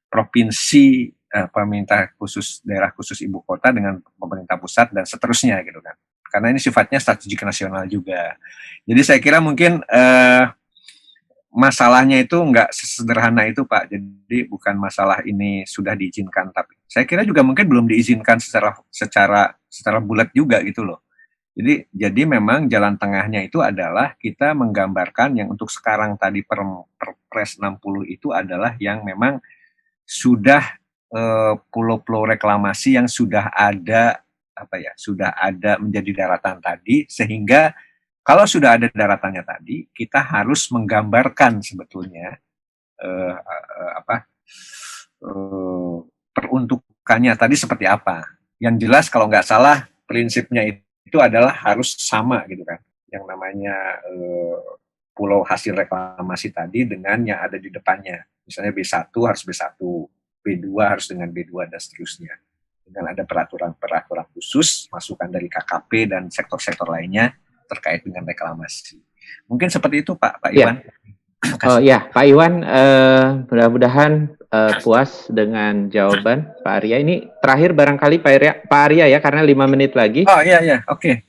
A: provinsi, pemerintah khusus daerah khusus ibu kota dengan pemerintah pusat dan seterusnya gitu kan. Karena ini sifatnya strategik nasional juga. Jadi saya kira mungkin masalahnya itu nggak sesederhana itu Pak. Jadi bukan masalah ini sudah diizinkan, tapi saya kira juga mungkin belum diizinkan secara bulat juga gitu loh. Jadi memang jalan tengahnya itu adalah kita menggambarkan yang untuk sekarang tadi Perpres 60 itu adalah yang memang sudah pulau-pulau reklamasi yang sudah ada sudah ada menjadi daratan tadi, sehingga kalau sudah ada daratannya tadi kita harus menggambarkan sebetulnya peruntukannya tadi seperti apa. Yang jelas kalau nggak salah prinsipnya itu adalah harus sama gitu kan, yang namanya pulau hasil reklamasi tadi dengan yang ada di depannya. Misalnya B1 harus B1, B2 harus dengan B2 dan seterusnya. Dengan ada peraturan khusus, masukan dari KKP dan sektor-sektor lainnya terkait dengan reklamasi. Mungkin seperti itu Pak Iwan.
B: Oh ya, Pak Iwan, mudah-mudahan puas dengan jawaban Pak Arya. Ini terakhir barangkali Pak Arya ya, karena 5 menit lagi.
A: Oh iya, oke.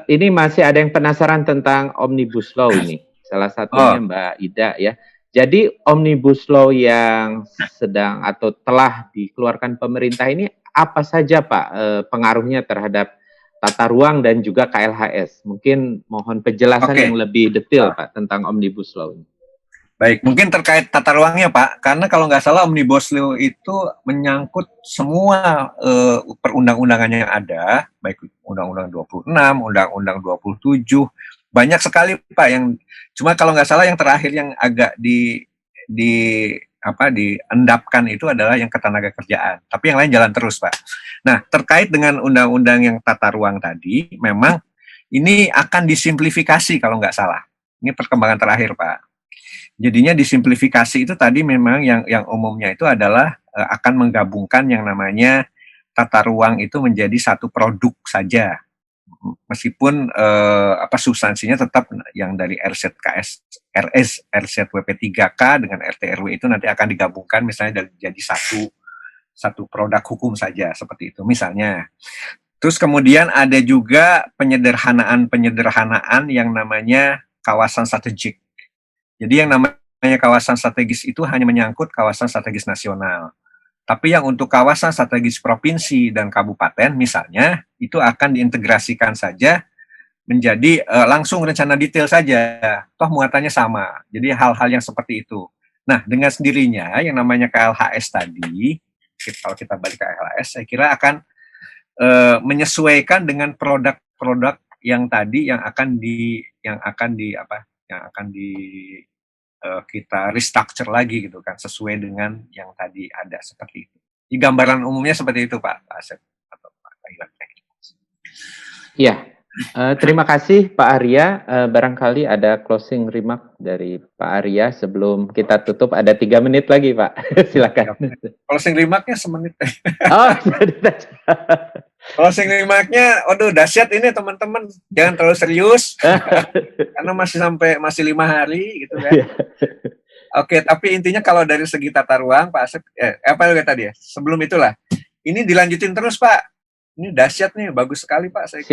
B: Ini masih ada yang penasaran tentang Omnibus Law ini. Salah satunya Mbak Ida ya. Jadi Omnibus Law yang sedang atau telah dikeluarkan pemerintah ini apa saja Pak pengaruhnya terhadap tata ruang dan juga KLHS? Mungkin mohon penjelasan yang lebih detail Pak tentang Omnibus Law ini.
A: Baik, mungkin terkait tata ruangnya Pak, karena kalau nggak salah Omnibus Law itu menyangkut semua perundang-undangan yang ada, baik Undang-Undang 26, Undang-Undang 27, banyak sekali Pak yang, cuma kalau nggak salah yang terakhir yang agak diendapkan itu adalah yang ketenagakerjaan, tapi yang lain jalan terus Pak. Nah, terkait dengan undang-undang yang tata ruang tadi, memang ini akan disimplifikasi kalau nggak salah. Ini perkembangan terakhir Pak. Jadinya disimplifikasi itu tadi memang yang umumnya itu adalah akan menggabungkan yang namanya tata ruang itu menjadi satu produk saja, meskipun substansinya tetap yang dari RZWP3K dengan RT/RW itu nanti akan digabungkan misalnya jadi satu produk hukum saja seperti itu misalnya. Terus kemudian ada juga penyederhanaan yang namanya kawasan strategik. Jadi yang namanya kawasan strategis itu hanya menyangkut kawasan strategis nasional. Tapi yang untuk kawasan strategis provinsi dan kabupaten misalnya, itu akan diintegrasikan saja menjadi langsung rencana detail saja. Toh muatannya sama. Jadi hal-hal yang seperti itu. Nah, dengan sendirinya yang namanya KLHS tadi, kalau kita balik ke KLHS, saya kira akan menyesuaikan dengan produk-produk yang tadi yang akan kita restructure lagi gitu kan, sesuai dengan yang tadi ada seperti itu. Di gambaran umumnya seperti itu Pak Asep atau Pak Iwan.
B: Iya, terima kasih Pak Arya. Barangkali ada closing remark dari Pak Arya sebelum kita tutup. Ada 3 menit lagi Pak. Silakan.
A: Closing remarknya semenit.
B: Oh,
A: closing remarknya, waduh dahsyat ini teman-teman, jangan terlalu serius karena masih 5 hari gitu kan. Oke, tapi intinya kalau dari segi tata ruang Pak Asep, apa yang tadi ya? Sebelum itulah, ini dilanjutin terus Pak. Ini dahsyat nih, bagus sekali Pak.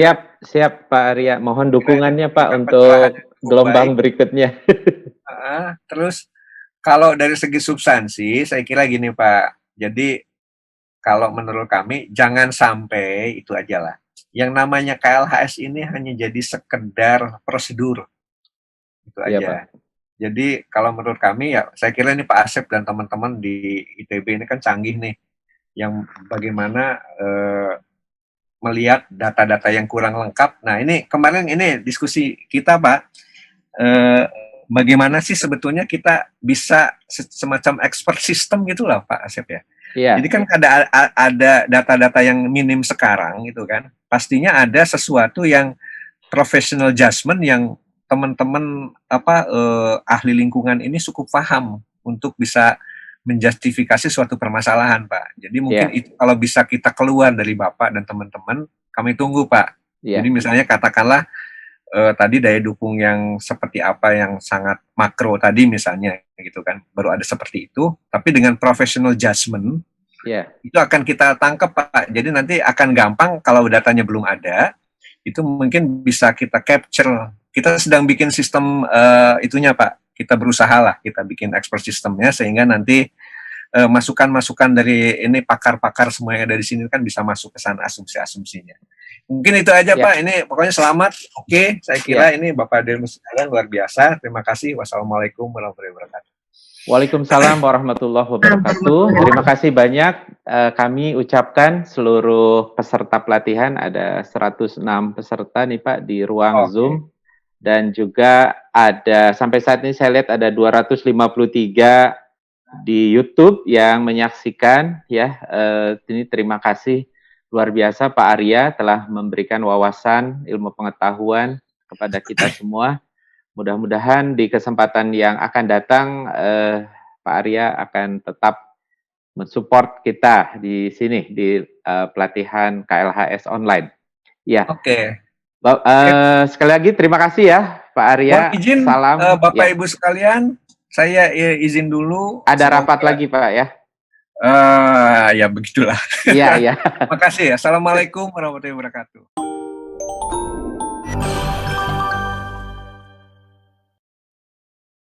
B: Siap Pak Arya. Mohon dukungannya Pak untuk gelombang berikutnya.
A: Terus kalau dari segi substansi, saya kira gini Pak. Jadi kalau menurut kami jangan sampai itu aja lah. Yang namanya KLHS ini hanya jadi sekedar prosedur. Itu aja. Ya, Pak. Jadi kalau menurut kami ya, saya kira ini Pak Asep dan teman-teman di ITB ini kan canggih nih. Yang bagaimana melihat data-data yang kurang lengkap. Nah ini kemarin ini diskusi kita Pak, bagaimana sih sebetulnya kita bisa semacam expert system gitu lah Pak Asep ya. Yeah. Jadi kan ada data-data yang minim sekarang gitu kan, pastinya ada sesuatu yang professional judgment yang teman-teman ahli lingkungan ini cukup paham untuk bisa menjustifikasi suatu permasalahan Pak. Jadi mungkin itu kalau bisa kita keluar dari Bapak dan teman-teman, kami tunggu Pak. Jadi misalnya katakanlah tadi daya dukung yang seperti apa yang sangat makro tadi misalnya gitu kan, baru ada seperti itu, tapi dengan professional judgment itu akan kita tangkap Pak. Jadi nanti akan gampang kalau datanya belum ada, itu mungkin bisa kita capture. Kita sedang bikin sistem itunya Pak. Kita berusaha lah, kita bikin expert sistemnya sehingga nanti masukan-masukan dari ini pakar-pakar semua yang ada di sini kan bisa masuk ke sana asumsi-asumsinya. Mungkin itu aja Pak. Ini pokoknya selamat. Oke, saya kira ini Bapak Demus sekalian luar biasa. Terima kasih. Wassalamualaikum warahmatullahi wabarakatuh.
B: Waalaikumsalam warahmatullahi wabarakatuh. Terima kasih banyak. Kami ucapkan seluruh peserta pelatihan, ada 106 peserta nih Pak di ruang Zoom. Dan juga ada, sampai saat ini saya lihat ada 253 di YouTube yang menyaksikan ya. Ini terima kasih luar biasa Pak Arya telah memberikan wawasan ilmu pengetahuan kepada kita semua. Mudah-mudahan di kesempatan yang akan datang Pak Arya akan tetap mensupport kita di sini di pelatihan KLHS online. Ya.
A: Oke.
B: Sekali lagi terima kasih ya Pak Arya.
A: Mohon izin
B: salam
A: Bapak Ibu sekalian. Saya izin dulu.
B: Ada rapat lagi Pak ya?
A: Ya begitulah.
B: Iya, iya.
A: Terima kasih ya. Assalamualaikum warahmatullahi wabarakatuh.